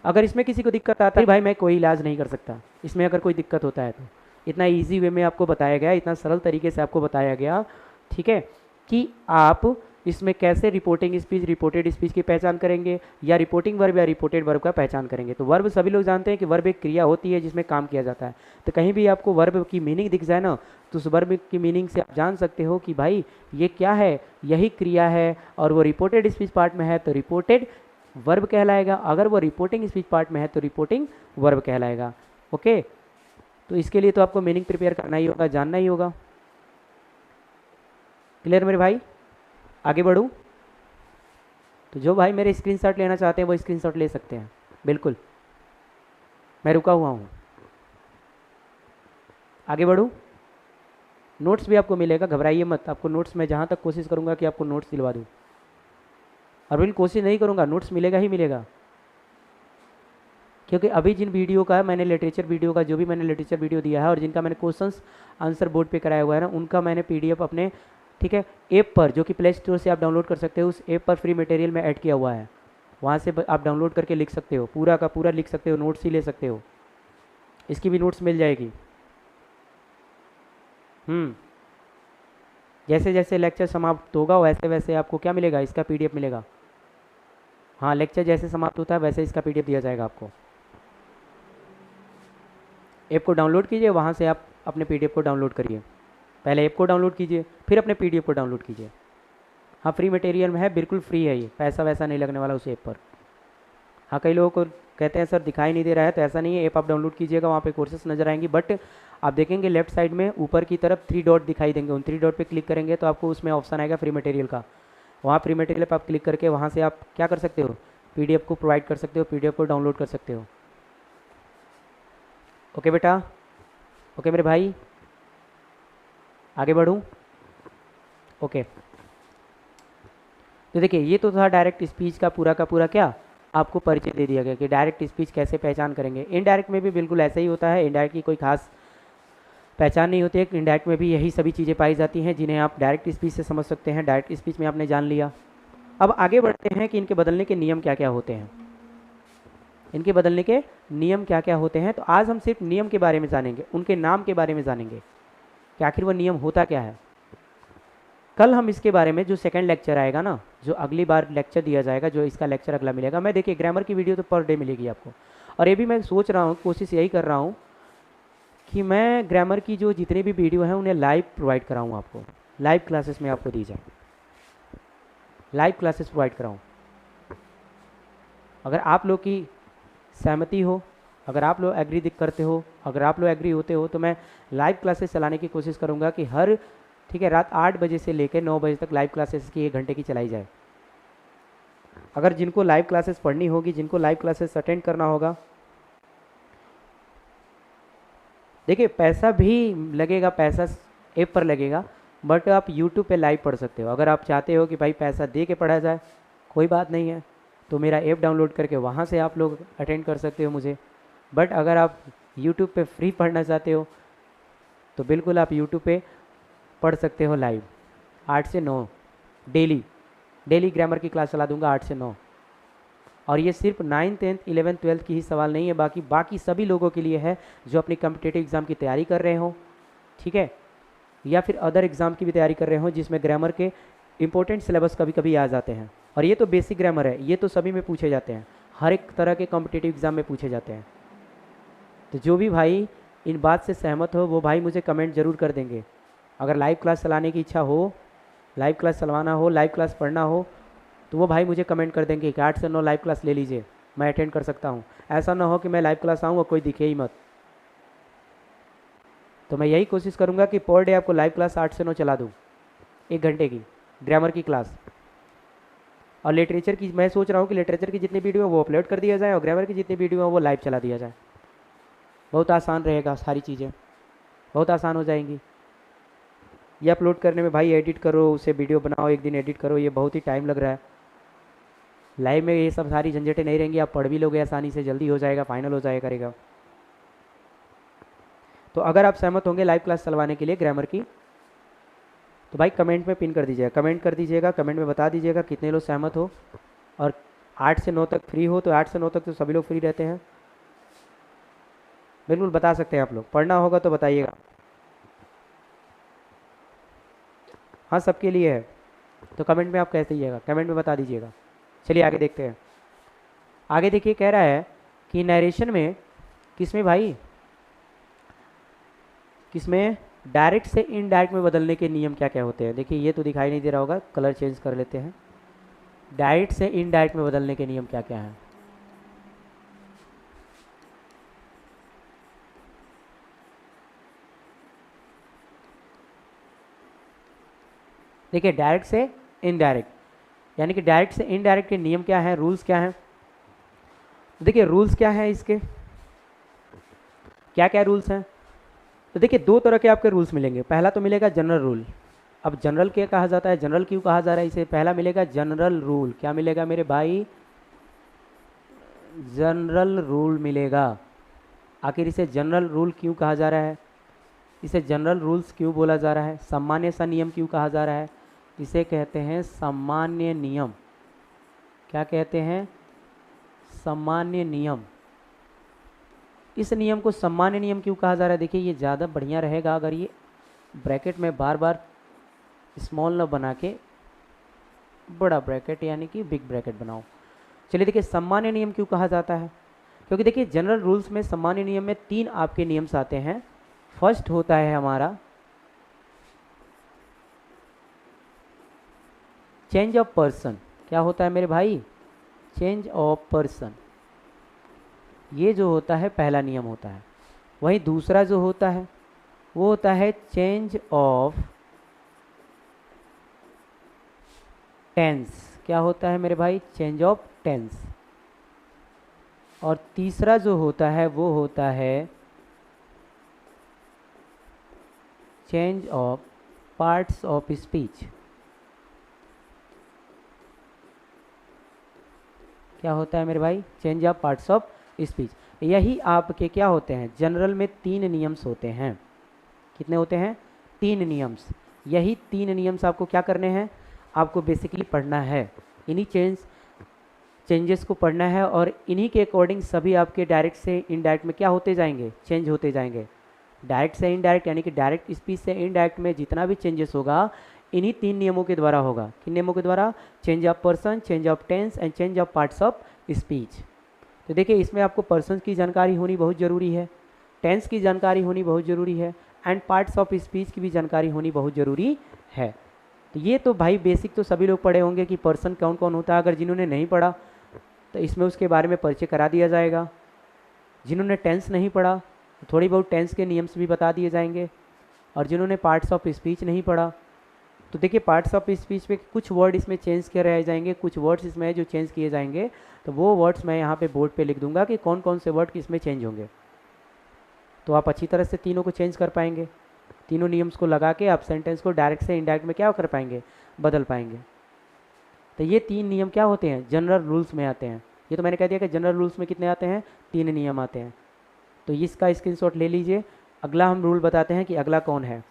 अगर इसमें किसी को दिक्कत आता है भाई मैं कोई इलाज नहीं कर सकता, इसमें अगर कोई दिक्कत होता है तो इतना इजी वे में आपको बताया गया, इतना सरल तरीके से आपको बताया गया, ठीक है, कि आप इसमें कैसे रिपोर्टिंग स्पीच रिपोर्टेड स्पीच की पहचान करेंगे, या रिपोर्टिंग वर्ब या रिपोर्टेड वर्ब का पहचान करेंगे। तो वर्ब सभी लोग जानते हैं कि वर्ब एक क्रिया होती है जिसमें काम किया जाता है। तो कहीं भी आपको वर्ब की मीनिंग दिख जाए ना, तो उस वर्ब की मीनिंग से आप जान सकते हो कि भाई ये क्या है, यही क्रिया है, और वो रिपोर्टेड स्पीच पार्ट में है तो रिपोर्टेड वर्ब कहलाएगा, अगर वो रिपोर्टिंग स्पीच पार्ट में है तो रिपोर्टिंग वर्ब कहलाएगा। ओके, तो इसके लिए तो आपको मीनिंग प्रिपेयर करना ही होगा, जानना ही होगा। क्लियर मेरे भाई, आगे बढ़ूं? तो जो भाई मेरे स्क्रीनशॉट लेना चाहते हैं वो स्क्रीनशॉट ले सकते हैं, बिल्कुल मैं रुका हुआ हूँ। आगे बढ़ूं? नोट्स भी आपको मिलेगा, घबराइए मत, आपको नोट्स मैं जहाँ तक कोशिश करूँगा कि आपको नोट्स दिलवा दूँ, और बिल्कुल कोशिश नहीं करूँगा, नोट्स मिलेगा ही मिलेगा। क्योंकि अभी जिन वीडियो का मैंने लिटरेचर वीडियो का जो भी मैंने लिटरेचर वीडियो दिया है और जिनका मैंने क्वेश्चंस आंसर बोर्ड पे कराया हुआ है ना, उनका मैंने पीडीएफ अपने, ठीक है, ऐप पर, जो कि प्ले स्टोर से आप डाउनलोड कर सकते हो, उस ऐप पर फ्री मटेरियल में ऐड किया हुआ है, वहाँ से आप डाउनलोड करके लिख सकते हो, पूरा का पूरा लिख सकते हो, नोट्स ही ले सकते हो, इसकी भी नोट्स मिल जाएगी। जैसे जैसे लेक्चर समाप्त होगा वैसे वैसे आपको क्या मिलेगा, इसका पीडीएफ मिलेगा। हाँ, लेक्चर जैसे समाप्त होता है वैसे इसका पीडीएफ दिया जाएगा आपको। ऐप को डाउनलोड कीजिए, वहाँ से आप अपने पीडीएफ को डाउनलोड करिए, पहले ऐप को डाउनलोड कीजिए फिर अपने पीडीएफ को डाउनलोड कीजिए। हाँ, फ्री मटेरियल में है, बिल्कुल फ्री है, ये पैसा वैसा नहीं लगने वाला उस ऐप पर। हाँ, कई लोगों को कहते हैं सर दिखाई नहीं दे रहा है, तो ऐसा नहीं है, ऐप आप डाउनलोड कीजिएगा, वहाँ पे कोर्सेस नजर आएंगी, बट आप देखेंगे लेफ्ट साइड में ऊपर की तरफ 3 डॉट दिखाई देंगे, उन 3 डॉट पे क्लिक करेंगे तो आपको उसमें ऑप्शन आएगा फ्री मटेरियल का, वहाँ फ्री मटेरियल पर आप क्लिक करके वहाँ से आप क्या कर सकते हो, पीडीएफ को प्रोवाइड कर सकते हो, पीडीएफ को डाउनलोड कर सकते हो। ओके बेटा, ओके मेरे भाई, आगे बढ़ूँ? ओके, तो देखिए ये तो था डायरेक्ट स्पीच का पूरा क्या आपको परिचय दे दिया गया कि डायरेक्ट स्पीच कैसे पहचान करेंगे। इनडायरेक्ट में भी बिल्कुल ऐसा ही होता है, इनडायरेक्ट की कोई खास पहचान नहीं होती है, इनडायरेक्ट में भी यही सभी चीज़ें पाई जाती हैं जिन्हें आप डायरेक्ट स्पीच से समझ सकते हैं। डायरेक्ट स्पीच में आपने जान लिया। अब आगे बढ़ते हैं कि इनके बदलने के नियम क्या क्या होते हैं, इनके बदलने के नियम क्या क्या होते हैं। तो आज हम सिर्फ नियम के बारे में जानेंगे, उनके नाम के बारे में जानेंगे कि आखिर वो नियम होता क्या है। कल हम इसके बारे में जो सेकंड लेक्चर आएगा ना, जो अगली बार लेक्चर दिया जाएगा, जो इसका लेक्चर अगला मिलेगा, मैं देखिए ग्रामर की वीडियो तो पर डे मिलेगी आपको, और ये भी मैं सोच रहा हूँ, कोशिश यही कर रहा हूँ कि मैं ग्रामर की जो जितने भी वीडियो हैं उन्हें लाइव प्रोवाइड कराऊँ आपको, लाइव क्लासेस में आपको दी जाए, लाइव क्लासेस प्रोवाइड कराऊँ। अगर आप लोग की सहमति हो, अगर आप लोग एग्री करते हो, अगर आप लोग एग्री होते हो, तो मैं लाइव क्लासेस चलाने की कोशिश करूँगा कि हर, ठीक है, रात 8 बजे से लेकर 9 बजे तक लाइव क्लासेस की 1 घंटे की चलाई जाए। अगर जिनको लाइव क्लासेस पढ़नी होगी, जिनको लाइव क्लासेस अटेंड करना होगा, देखिए पैसा भी लगेगा, पैसा ऐप पर लगेगा, बट आप यूट्यूब पे लाइव पढ़ सकते हो। अगर आप चाहते हो कि भाई पैसा दे के पढ़ा जाए, कोई बात नहीं है, तो मेरा ऐप डाउनलोड करके वहाँ से आप लोग अटेंड कर सकते हो मुझे। बट अगर आप यूट्यूब पे फ्री पढ़ना चाहते हो तो बिल्कुल आप यूट्यूब पे पढ़ सकते हो लाइव 8 से 9 डेली ग्रामर की क्लास चला दूंगा 8 से 9। और ये सिर्फ 9th 10th 11th 12th की ही सवाल नहीं है, बाकी सभी लोगों के लिए है जो अपनी कम्पिटेटिव एग्ज़ाम की तैयारी कर रहे हो, ठीक है, या फिर अदर एग्ज़ाम की भी तैयारी कर रहे हो जिसमें ग्रामर के इंपॉर्टेंट सिलेबस कभी कभी आ जाते हैं। और ये तो बेसिक ग्रामर है, ये तो सभी में पूछे जाते हैं, हर एक तरह के कॉम्पिटिटिव एग्ज़ाम में पूछे जाते हैं। तो जो भी भाई इन बात से सहमत हो वो भाई मुझे कमेंट ज़रूर कर देंगे। अगर लाइव क्लास चलाने की इच्छा हो, लाइव क्लास चलवाना हो, लाइव क्लास पढ़ना हो, तो वो भाई मुझे कमेंट कर देंगे कि 8 से 9 लाइव क्लास ले लीजिए, मैं अटेंड कर सकता हूँ। ऐसा ना हो कि मैं लाइव क्लास आऊँ और कोई दिखे ही मत। तो मैं यही कोशिश करूँगा कि पर डे आपको लाइव क्लास 8 से 9 चला दूँ, 1 घंटे की ग्रामर की क्लास। और लिटरेचर की मैं सोच रहा हूँ कि लिटरेचर की जितनी वीडियो है वो अपलोड कर दिया जाए और ग्रामर की जितनी वीडियो है वो लाइव चला दिया जाए। बहुत आसान रहेगा, सारी चीज़ें बहुत आसान हो जाएंगी। ये अपलोड करने में भाई एडिट करो, उसे वीडियो बनाओ, एक दिन एडिट करो, ये बहुत ही टाइम लग रहा है। लाइव में ये सब सारी झंझटें नहीं रहेंगी, आप पढ़ भी लोगे आसानी से, जल्दी हो जाएगा, फाइनल हो जाएगा करेगा। तो अगर आप सहमत होंगे लाइव क्लास चलवाने के लिए ग्रामर की तो भाई कमेंट में पिन कर दीजिएगा, कमेंट कर दीजिएगा, कमेंट में बता दीजिएगा कितने लोग सहमत हो। और 8 से 9 तक फ्री हो तो 8 से 9 तक तो सभी लोग फ्री रहते हैं, बिल्कुल बता सकते हैं आप लोग। पढ़ना होगा तो बताइएगा। हाँ सबके लिए है, तो कमेंट में आप कह दीजिएगा, कमेंट में बता दीजिएगा। चलिए आगे देखते हैं। आगे देखिए, कह रहा है कि नरेशन में किसमें भाई, किसमें डायरेक्ट से इनडायरेक्ट में बदलने के नियम क्या क्या होते हैं। देखिए ये तो दिखाई नहीं दे रहा होगा, कलर चेंज कर लेते हैं। डायरेक्ट से इनडायरेक्ट में बदलने के नियम क्या क्या हैं। देखिए डायरेक्ट से इनडायरेक्ट, यानी कि डायरेक्ट से इनडायरेक्ट के नियम क्या हैं, रूल्स क्या हैं। देखिए रूल्स क्या हैं इसके, क्या क्या रूल्स हैं। तो देखिए दो तरह के आपके रूल्स मिलेंगे। पहला तो मिलेगा जनरल रूल। अब जनरल क्या कहा जाता है, जनरल क्यों कहा जा रहा है इसे, पहला मिलेगा जनरल रूल। क्या मिलेगा मेरे भाई, जनरल रूल मिलेगा। आखिर इसे जनरल रूल क्यों कहा जा रहा है, इसे जनरल रूल्स क्यों बोला जा रहा है, सामान्य सा नियम क्यों कहा जा रहा है, इसे कहते हैं सामान्य नियम। क्या कहते हैं, सामान्य नियम। इस नियम को सामान्य नियम क्यों कहा जा रहा है, देखिए ये ज़्यादा बढ़िया रहेगा अगर ये ब्रैकेट में बार बार स्मॉल न बना के बड़ा ब्रैकेट यानी कि बिग ब्रैकेट बनाओ। चलिए देखिए सामान्य नियम क्यों कहा जाता है, क्योंकि देखिए जनरल रूल्स में सामान्य नियम में 3 आपके नियम्स आते हैं। फर्स्ट होता है हमारा चेंज ऑफ पर्सन। क्या होता है मेरे भाई, चेंज ऑफ पर्सन। ये जो होता है पहला नियम होता है। वहीं दूसरा जो होता है वो होता है चेंज ऑफ टेंस। क्या होता है मेरे भाई, चेंज ऑफ टेंस। और तीसरा जो होता है वो होता है change of parts of speech. क्या होता है मेरे भाई, change of parts of speech. यही आपके क्या होते हैं, जनरल में 3 नियम्स होते हैं। कितने होते हैं, 3 नियम्स। यही 3 नियम्स आपको क्या करने हैं, आपको बेसिकली पढ़ना है। इन्हीं चेंजेस को पढ़ना है और इन्हीं के अकॉर्डिंग सभी आपके डायरेक्ट से इनडायरेक्ट में क्या होते जाएंगे, चेंज होते जाएंगे। डायरेक्ट से इनडायरेक्ट यानी कि डायरेक्ट स्पीच से इनडायरेक्ट में जितना भी चेंजेस होगा इन्हीं 3 नियमों के द्वारा होगा। किन नियमों के द्वारा, change of person, change of tense and change of parts of speech. तो देखिए इसमें आपको पर्सन की जानकारी होनी बहुत ज़रूरी है, टेंस की जानकारी होनी बहुत ज़रूरी है एंड पार्ट्स ऑफ स्पीच की भी जानकारी होनी बहुत ज़रूरी है। तो ये तो भाई बेसिक तो सभी लोग पढ़े होंगे कि पर्सन कौन कौन होता है। अगर जिन्होंने नहीं पढ़ा तो इसमें उसके बारे में परिचय करा दिया जाएगा। जिन्होंने टेंस नहीं पढ़ा तो थोड़ी बहुत टेंस के नियम्स भी बता दिए जाएंगे। और जिन्होंने पार्ट्स ऑफ स्पीच नहीं पढ़ा तो देखिए पार्ट्स ऑफ स्पीच में कुछ वर्ड इसमें चेंज किए रह जाएंगे, कुछ वर्ड्स इसमें जो चेंज किए जाएंगे। तो वो वर्ड्स मैं यहाँ पे बोर्ड पे लिख दूंगा कि कौन कौन से वर्ड किसमें चेंज होंगे। तो आप अच्छी तरह से तीनों को चेंज कर पाएंगे। तीनों नियम्स को लगा के आप सेंटेंस को डायरेक्ट से इनडायरेक्ट में क्या कर पाएंगे, बदल पाएंगे। तो ये 3 नियम क्या होते हैं, जनरल रूल्स में आते हैं। ये तो मैंने कह दिया कि जनरल रूल्स में कितने आते हैं, 3 नियम आते हैं। तो इसका स्क्रीनशॉट ले लीजिए। अगला हम रूल बताते हैं कि अगला कौन है।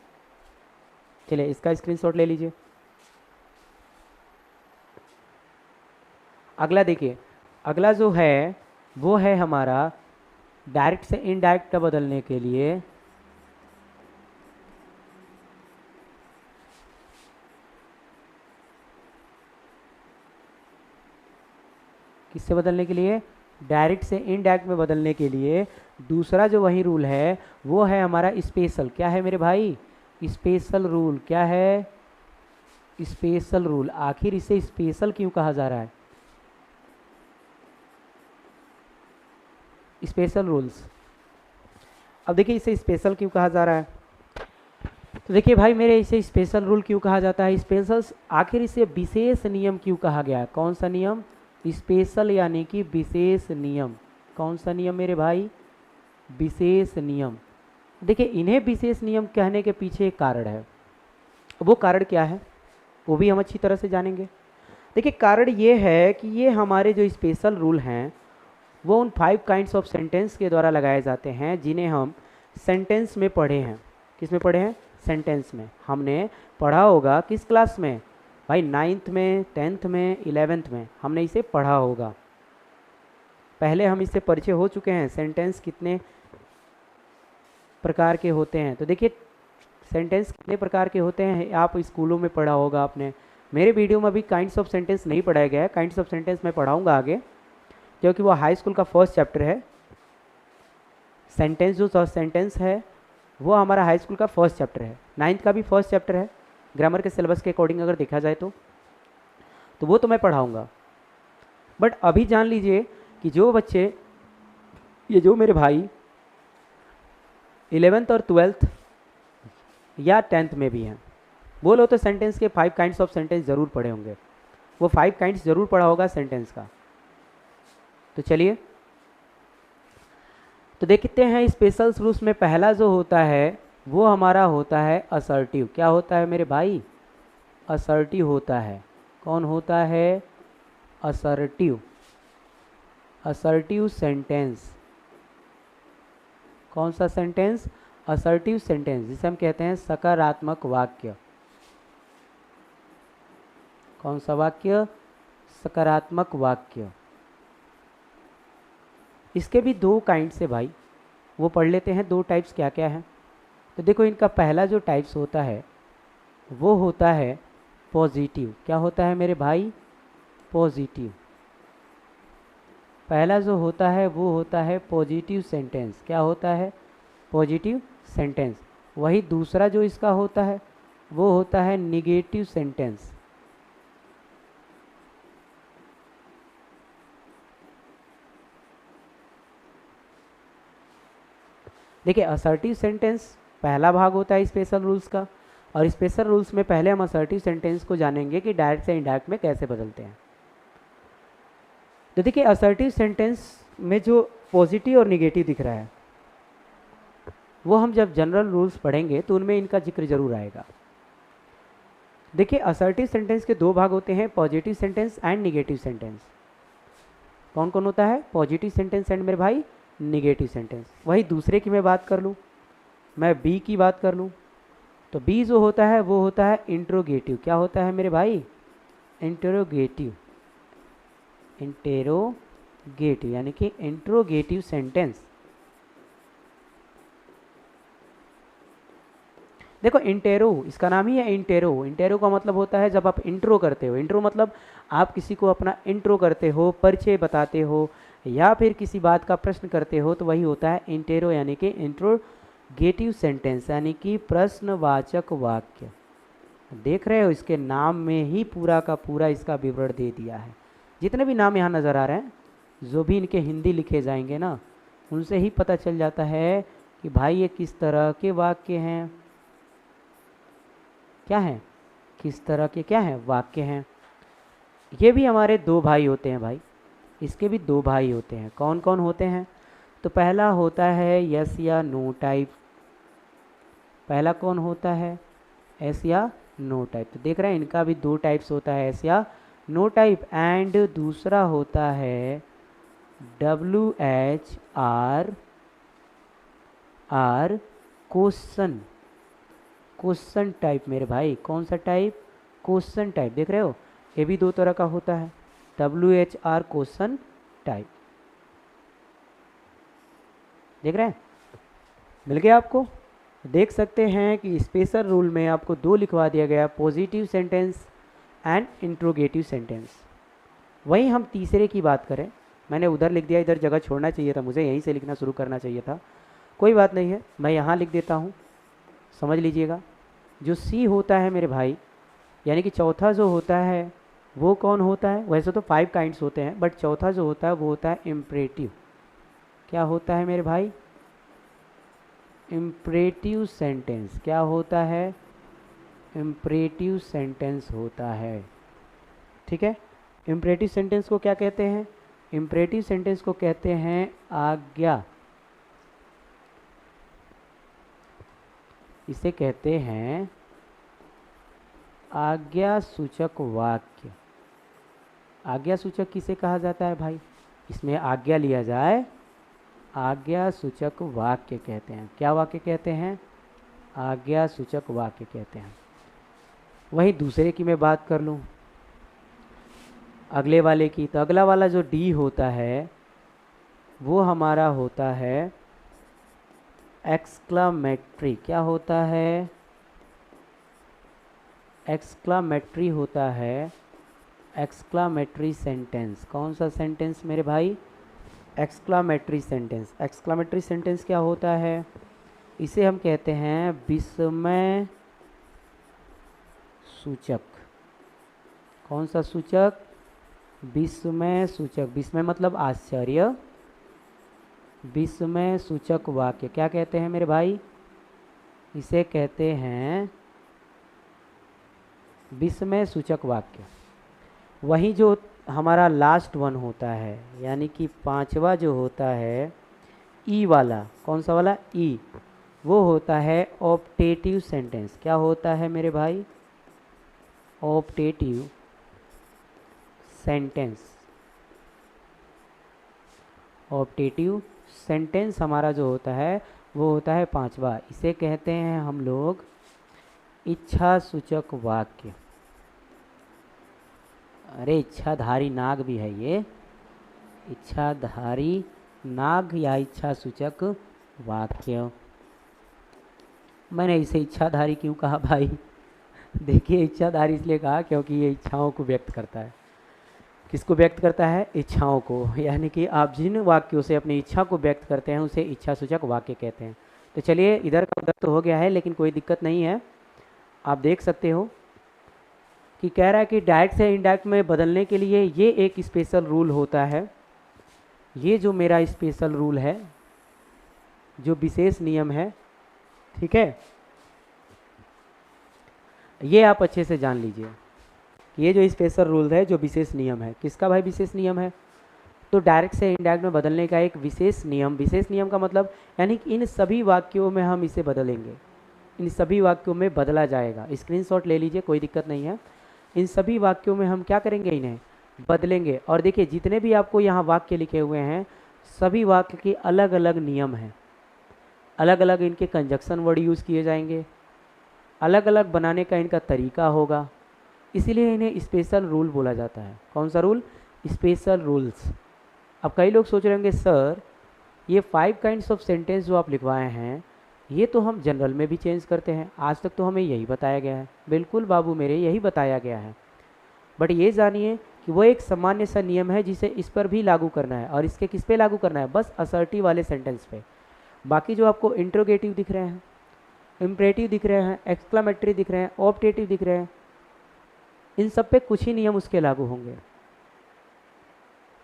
चलिए इसका स्क्रीनशॉट ले लीजिए। अगला देखिए, अगला जो है वो है हमारा डायरेक्ट से इनडायरेक्ट का बदलने के लिए किससे बदलने के लिए, डायरेक्ट से इनडायरेक्ट में बदलने के लिए दूसरा जो वही रूल है वो है हमारा स्पेशल। क्या है मेरे भाई, स्पेशल रूल। क्या है, स्पेशल रूल। आखिर इसे स्पेशल क्यों कहा जा रहा है, स्पेशल रूल्स। अब देखिए इसे स्पेशल क्यों कहा जा रहा है, तो देखिए भाई मेरे, इसे स्पेशल रूल क्यों कहा जाता है, स्पेशल, आखिर इसे विशेष नियम क्यों कहा गया है? कौन सा नियम? स्पेशल यानी कि विशेष नियम। कौन सा नियम मेरे भाई? विशेष नियम। देखिए इन्हें विशेष नियम कहने के पीछे एक कारण है। वो कारण क्या है वो भी हम अच्छी तरह से जानेंगे। देखिए कारण ये है कि ये हमारे जो स्पेशल रूल हैं वो उन 5 काइंड्स ऑफ सेंटेंस के द्वारा लगाए जाते हैं जिन्हें हम सेंटेंस में पढ़े हैं। किस में पढ़े हैं? सेंटेंस में। हमने पढ़ा होगा किस क्लास में भाई? 9th में, 10th में, 11th में हमने इसे पढ़ा होगा। पहले हम इससे परिचय हो चुके हैं। सेंटेंस कितने प्रकार के होते हैं? तो देखिए सेंटेंस कितने प्रकार के होते हैं आप स्कूलों में पढ़ा होगा आपने। मेरे वीडियो में अभी काइंड्स ऑफ सेंटेंस नहीं पढ़ाया गया है। काइंड्स ऑफ सेंटेंस मैं पढ़ाऊंगा आगे, क्योंकि वो हाई स्कूल का फर्स्ट चैप्टर है। सेंटेंस जो सेंटेंस है वो हमारा हाई स्कूल का फर्स्ट चैप्टर है। 9th का भी फर्स्ट चैप्टर है ग्रामर के सिलेबस के अकॉर्डिंग अगर देखा जाए तो वो तो मैं पढ़ाऊँगा। बट अभी जान लीजिए कि जो बच्चे, ये जो मेरे भाई 11th और 12th या 10th में भी हैं, वो लोग तो सेंटेंस के 5 काइंड्स ऑफ सेंटेंस ज़रूर पढ़े होंगे। वो 5 काइंड्स ज़रूर पढ़ा होगा सेंटेंस का। तो चलिए तो देखते हैं स्पेशल रूल्स में पहला जो होता है वो हमारा होता है असर्टिव। क्या होता है मेरे भाई? असर्टिव होता है। कौन होता है? असर्टिव। Assertive sentence. कौन सा सेंटेंस? असर्टिव सेंटेंस, जिसे हम कहते हैं सकारात्मक वाक्य। कौन सा वाक्य? सकारात्मक वाक्य। इसके भी 2 काइंड्स है भाई, वो पढ़ लेते हैं। 2 टाइप्स क्या क्या है? तो देखो इनका पहला जो टाइप्स होता है वो होता है पॉजिटिव। क्या होता है मेरे भाई? पॉजिटिव। पहला जो होता है वो होता है पॉजिटिव सेंटेंस। क्या होता है? Positive sentence. वही दूसरा जो इसका होता है वो होता है निगेटिव सेंटेंस। देखिए असर्टिव सेंटेंस पहला भाग होता है स्पेशल रूल्स का, और स्पेशल रूल्स में पहले हम असर्टिव सेंटेंस को जानेंगे कि डायरेक्ट से इनडायरेक्ट में कैसे बदलते हैं। तो देखिए असर्टिव सेंटेंस में जो पॉजिटिव और निगेटिव दिख रहा है वो हम जब जनरल रूल्स पढ़ेंगे तो उनमें इनका जिक्र जरूर आएगा। देखिए असर्टिव सेंटेंस के 2 भाग होते हैं, positive sentence and negative sentence. कौन कौन होता है? पॉजिटिव सेंटेंस एंड मेरे भाई निगेटिव सेंटेंस। वही दूसरे की मैं बात कर लूँ, मैं बी की बात कर लूँ, तो बी जो होता है वो होता है इंट्रोगेटिव। क्या होता है मेरे भाई? इंट्रोगेटिव। इंटेरोगेटिव यानी कि इंट्रोगेटिव सेंटेंस। देखो इंटेरो, इसका नाम ही है इंटेरो। इंटेरो का मतलब होता है जब आप इंट्रो करते हो। इंट्रो मतलब आप किसी को अपना इंट्रो करते हो, परिचय बताते हो, या फिर किसी बात का प्रश्न करते हो, तो वही होता है इंटेरो यानी कि इंट्रोगेटिव सेंटेंस, यानी कि प्रश्नवाचक वाक्य। देख रहे हो इसके नाम में ही पूरा का पूरा इसका विवरण दे दिया है। जितने भी नाम यहाँ नज़र आ रहे हैं, जो भी इनके हिंदी लिखे जाएंगे ना, उनसे ही पता चल जाता है कि भाई ये किस तरह के वाक्य हैं। क्या हैं? किस तरह के क्या हैं? वाक्य हैं। ये भी हमारे 2 भाई होते हैं भाई, इसके भी 2 भाई होते हैं। कौन कौन होते हैं? तो पहला होता है यस या नो टाइप। पहला कौन होता है? एस या नो टाइप। तो देख रहे हैं इनका भी 2 टाइप्स होता है, एस या नो टाइप। एंड दूसरा होता है WHR क्वेश्चन। क्वेश्चन टाइप मेरे भाई। कौन सा टाइप? Question type. देख रहे हो ये भी 2 तरह का होता है, WHR क्वेश्चन टाइप। देख रहे हैं? मिल गया आपको? देख सकते हैं कि स्पेशल रूल में आपको 2 लिखवा दिया गया, positive sentence and interrogative sentence. वहीं हम तीसरे की बात करें, मैंने उधर लिख दिया, इधर जगह छोड़ना चाहिए था, मुझे यहीं से लिखना शुरू करना चाहिए था। कोई बात नहीं है, मैं यहाँ लिख देता हूँ, समझ लीजिएगा। जो सी होता है मेरे भाई, यानी कि चौथा जो होता है वो कौन होता है? वैसे तो 5 काइंड्स होते हैं, बट चौथा जो होता है वो होता है इम्परेटिव। क्या होता है मेरे भाई? इम्परेटिव सेंटेंस क्या होता है? इम्परेटिव सेंटेंस होता है। ठीक है, इम्परेटिव सेंटेंस को क्या कहते हैं? इम्परेटिव सेंटेंस को कहते हैं आज्ञा। इसे कहते हैं आज्ञा सूचक वाक्य। आज्ञा सूचक किसे कहा जाता है भाई? इसमें आज्ञा लिया जाए, आज्ञा सूचक वाक्य कहते हैं। क्या वाक्य कहते हैं? आज्ञा सूचक वाक्य कहते हैं। वहीं दूसरे की मैं बात कर लूँ, अगले वाले की, तो अगला वाला जो डी होता है वो हमारा होता है एक्सक्लामेटरी। क्या होता है? एक्सक्लामेटरी होता है, एक्सक्लामेटरी सेंटेंस। कौन सा सेंटेंस मेरे भाई? Exclamatory sentence. एक्सक्लामेटरी सेंटेंस क्या होता है? इसे हम कहते हैं विस्मय सूचक। कौन सा सूचक? विस्मय सूचक। विस्मय मतलब आश्चर्य, विस्मय सूचक वाक्य क्या कहते हैं मेरे भाई? इसे कहते हैं विस्मय सूचक वाक्य। वही जो हमारा लास्ट वन होता है, यानी कि पांचवा जो होता है ई वाला, कौन सा वाला? ई, वो होता है ऑप्टेटिव सेंटेंस। क्या होता है मेरे भाई? Optative sentence. ऑप्टेटिव सेंटेंस हमारा जो होता है वो होता है पांचवा। इसे कहते हैं हम लोग इच्छा सूचक वाक्य। अरे इच्छाधारी नाग भी है ये, इच्छाधारी नाग या इच्छा सूचक वाक्य। मैंने इसे इच्छाधारी क्यों कहा भाई? देखिए, इच्छाधारी इसलिए कहा क्योंकि ये इच्छाओं को व्यक्त करता है। किसको व्यक्त करता है? इच्छाओं को। यानी कि आप जिन वाक्यों से अपनी इच्छा को व्यक्त करते हैं उसे इच्छा सूचक वाक्य कहते हैं। तो चलिए, इधर का उधर तो हो गया है, लेकिन कोई दिक्कत नहीं है। आप देख सकते हो कि कह रहा है कि डायरेक्ट से इनडायरेक्ट में बदलने के लिए ये एक स्पेशल रूल होता है। ये जो मेरा स्पेशल रूल है, जो विशेष नियम है, ठीक है, ये आप अच्छे से जान लीजिए। ये जो स्पेशल रूल है, जो विशेष नियम है, किसका भाई विशेष नियम है? तो डायरेक्ट से इनडायरेक्ट में बदलने का एक विशेष नियम। विशेष नियम का मतलब यानी कि इन सभी वाक्यों में हम इसे बदलेंगे, इन सभी वाक्यों में बदला जाएगा। स्क्रीनशॉट ले लीजिए, कोई दिक्कत नहीं है। इन सभी वाक्यों में हम क्या करेंगे? इन्हें बदलेंगे। और देखिए, जितने भी आपको यहाँ वाक्य लिखे हुए हैं, सभी वाक्य के अलग अलग नियम हैं, अलग अलग इनके कंजक्शन वर्ड यूज़ किए जाएंगे, अलग अलग बनाने का इनका तरीका होगा, इसीलिए इन्हें स्पेशल रूल बोला जाता है। कौन सा रूल? Special rules. अब कई लोग सोच रहे होंगे, सर ये 5 काइंड्स ऑफ सेंटेंस जो आप लिखवाए हैं, ये तो हम जनरल में भी चेंज करते हैं, आज तक तो हमें यही बताया गया है। बिल्कुल बाबू मेरे, यही बताया गया है। बट ये जानिए कि वो एक सामान्य सा नियम है जिसे इस पर भी लागू करना है। और इसके किस पे लागू करना है? बस असर्टिव वाले सेंटेंस पे। बाकी जो आपको इंट्रोगेटिव दिख रहे हैं, इम्परेटिव दिख रहे हैं, एक्सक्लामेटरी दिख रहे हैं, ऑप्टेटिव दिख रहे हैं, इन सब पे कुछ ही नियम उसके लागू होंगे।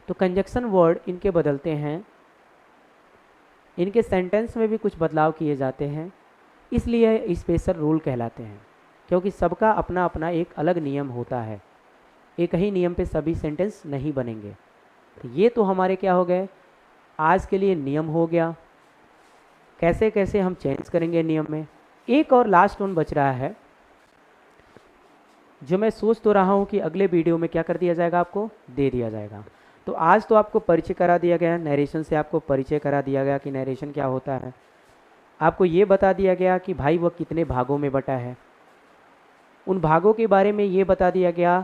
तो कंजक्शन वर्ड इनके बदलते हैं, इनके सेंटेंस में भी कुछ बदलाव किए जाते हैं, इसलिए स्पेशल रूल कहलाते हैं। क्योंकि सबका अपना अपना एक अलग नियम होता है, एक ही नियम पे सभी सेंटेंस नहीं बनेंगे। तो ये तो हमारे क्या हो गए? आज के लिए नियम हो गया। कैसे कैसे हम चेंज करेंगे नियम में। एक और लास्ट वन बच रहा है, जो मैं सोच तो रहा हूँ कि अगले वीडियो में क्या कर दिया जाएगा, आपको दे दिया जाएगा। तो आज तो आपको परिचय करा दिया गया, नरेशन से आपको परिचय करा दिया गया कि नरेशन क्या होता है। आपको ये बता दिया गया कि भाई वह कितने भागों में बटा है, उन भागों के बारे में ये बता दिया गया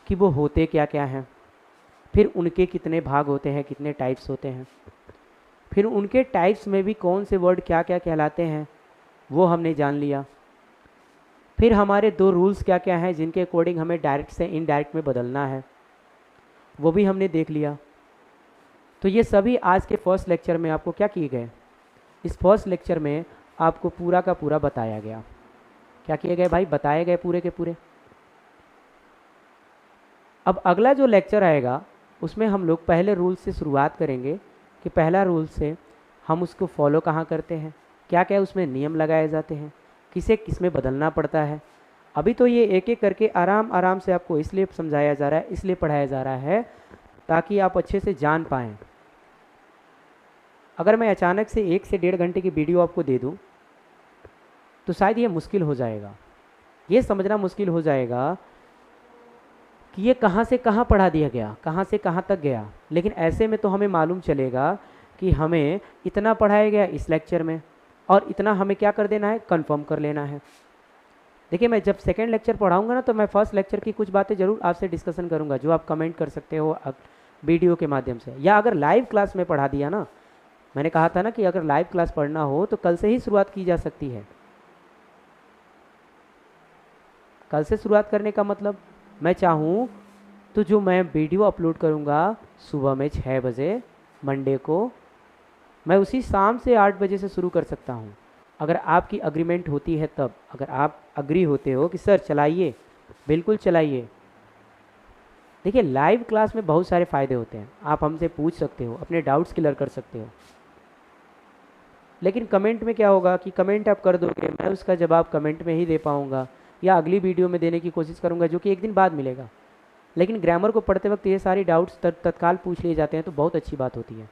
कि वो होते क्या क्या हैं, फिर उनके कितने भाग होते हैं, कितने टाइप्स होते हैं, फिर उनके टाइप्स में भी कौन से वर्ड क्या क्या कहलाते हैं वो हमने जान लिया। फिर हमारे 2 रूल्स क्या क्या हैं जिनके अकॉर्डिंग हमें डायरेक्ट से इनडायरेक्ट में बदलना है, वो भी हमने देख लिया। तो ये सभी आज के फर्स्ट लेक्चर में आपको क्या किए गए? इस फर्स्ट लेक्चर में आपको पूरा का पूरा बताया गया। क्या किए गए भाई? बताए गए पूरे के पूरे। अब अगला जो लेक्चर आएगा उसमें हम लोग पहले रूल से शुरुआत करेंगे कि पहला रूल से हम उसको फॉलो कहाँ करते हैं, क्या क्या उसमें नियम लगाए जाते हैं, किसे किसमें बदलना पड़ता है। अभी तो ये एक एक करके आराम आराम से आपको इसलिए समझाया जा रहा है, इसलिए पढ़ाया जा रहा है ताकि आप अच्छे से जान पाएँ। अगर मैं अचानक से 1 से 1.5 घंटे की वीडियो आपको दे दूं तो शायद ये मुश्किल हो जाएगा, ये समझना मुश्किल हो जाएगा कि ये कहाँ से कहाँ पढ़ा दिया गया, कहाँ से कहाँ तक गया। लेकिन ऐसे में तो हमें मालूम चलेगा कि हमें इतना पढ़ाया गया इस लेक्चर में और इतना हमें क्या कर देना है, कंफर्म कर लेना है। देखिए मैं जब सेकेंड लेक्चर पढ़ाऊँगा ना तो मैं फर्स्ट लेक्चर की कुछ बातें ज़रूर आपसे डिस्कशन करूँगा जो आप कमेंट कर सकते हो वीडियो के माध्यम से, या अगर लाइव क्लास में पढ़ा दिया ना, मैंने कहा था ना कि अगर लाइव क्लास पढ़ना हो तो कल से ही शुरुआत की जा सकती है। कल से शुरुआत करने का मतलब मैं चाहूँ तो जो मैं वीडियो अपलोड करूँगा सुबह में 6 बजे मंडे को, मैं उसी शाम से 8 बजे से शुरू कर सकता हूँ। अगर आपकी अग्रीमेंट होती है तब, अगर आप अग्री होते हो कि सर चलाइए, बिल्कुल चलाइए। देखिए लाइव क्लास में बहुत सारे फ़ायदे होते हैं, आप हमसे पूछ सकते हो, अपने डाउट्स क्लियर कर सकते हो। लेकिन कमेंट में क्या होगा कि कमेंट आप कर दोगे, मैं उसका जवाब कमेंट में ही दे पाऊँगा या अगली वीडियो में देने की कोशिश करूँगा जो कि एक दिन बाद मिलेगा। लेकिन ग्रामर को पढ़ते वक्त ये सारी डाउट्स तत्काल पूछ लिए जाते हैं तो बहुत अच्छी बात होती है।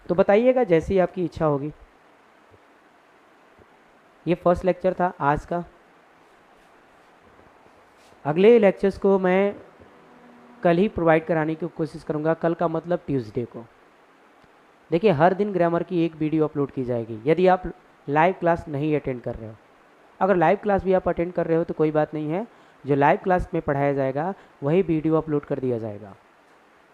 तो बताइएगा जैसी आपकी इच्छा होगी। ये फर्स्ट लेक्चर था आज का। अगले लेक्चर्स को मैं कल ही प्रोवाइड कराने की कोशिश करूँगा, कल का मतलब ट्यूसडे को। देखिए हर दिन ग्रामर की एक वीडियो अपलोड की जाएगी यदि आप लाइव क्लास नहीं अटेंड कर रहे हो। अगर लाइव क्लास भी आप अटेंड कर रहे हो तो कोई बात नहीं है, जो लाइव क्लास में पढ़ाया जाएगा वही वीडियो अपलोड कर दिया जाएगा।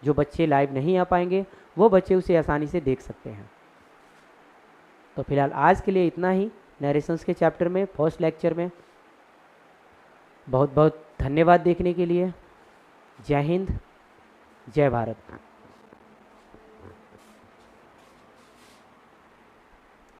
जो बच्चे लाइव नहीं आ पाएंगे वो बच्चे उसे आसानी से देख सकते हैं। तो फिलहाल आज के लिए इतना ही नरेशंस के चैप्टर में, फर्स्ट लेक्चर में। बहुत बहुत धन्यवाद देखने के लिए। जय हिंद, जय भारत।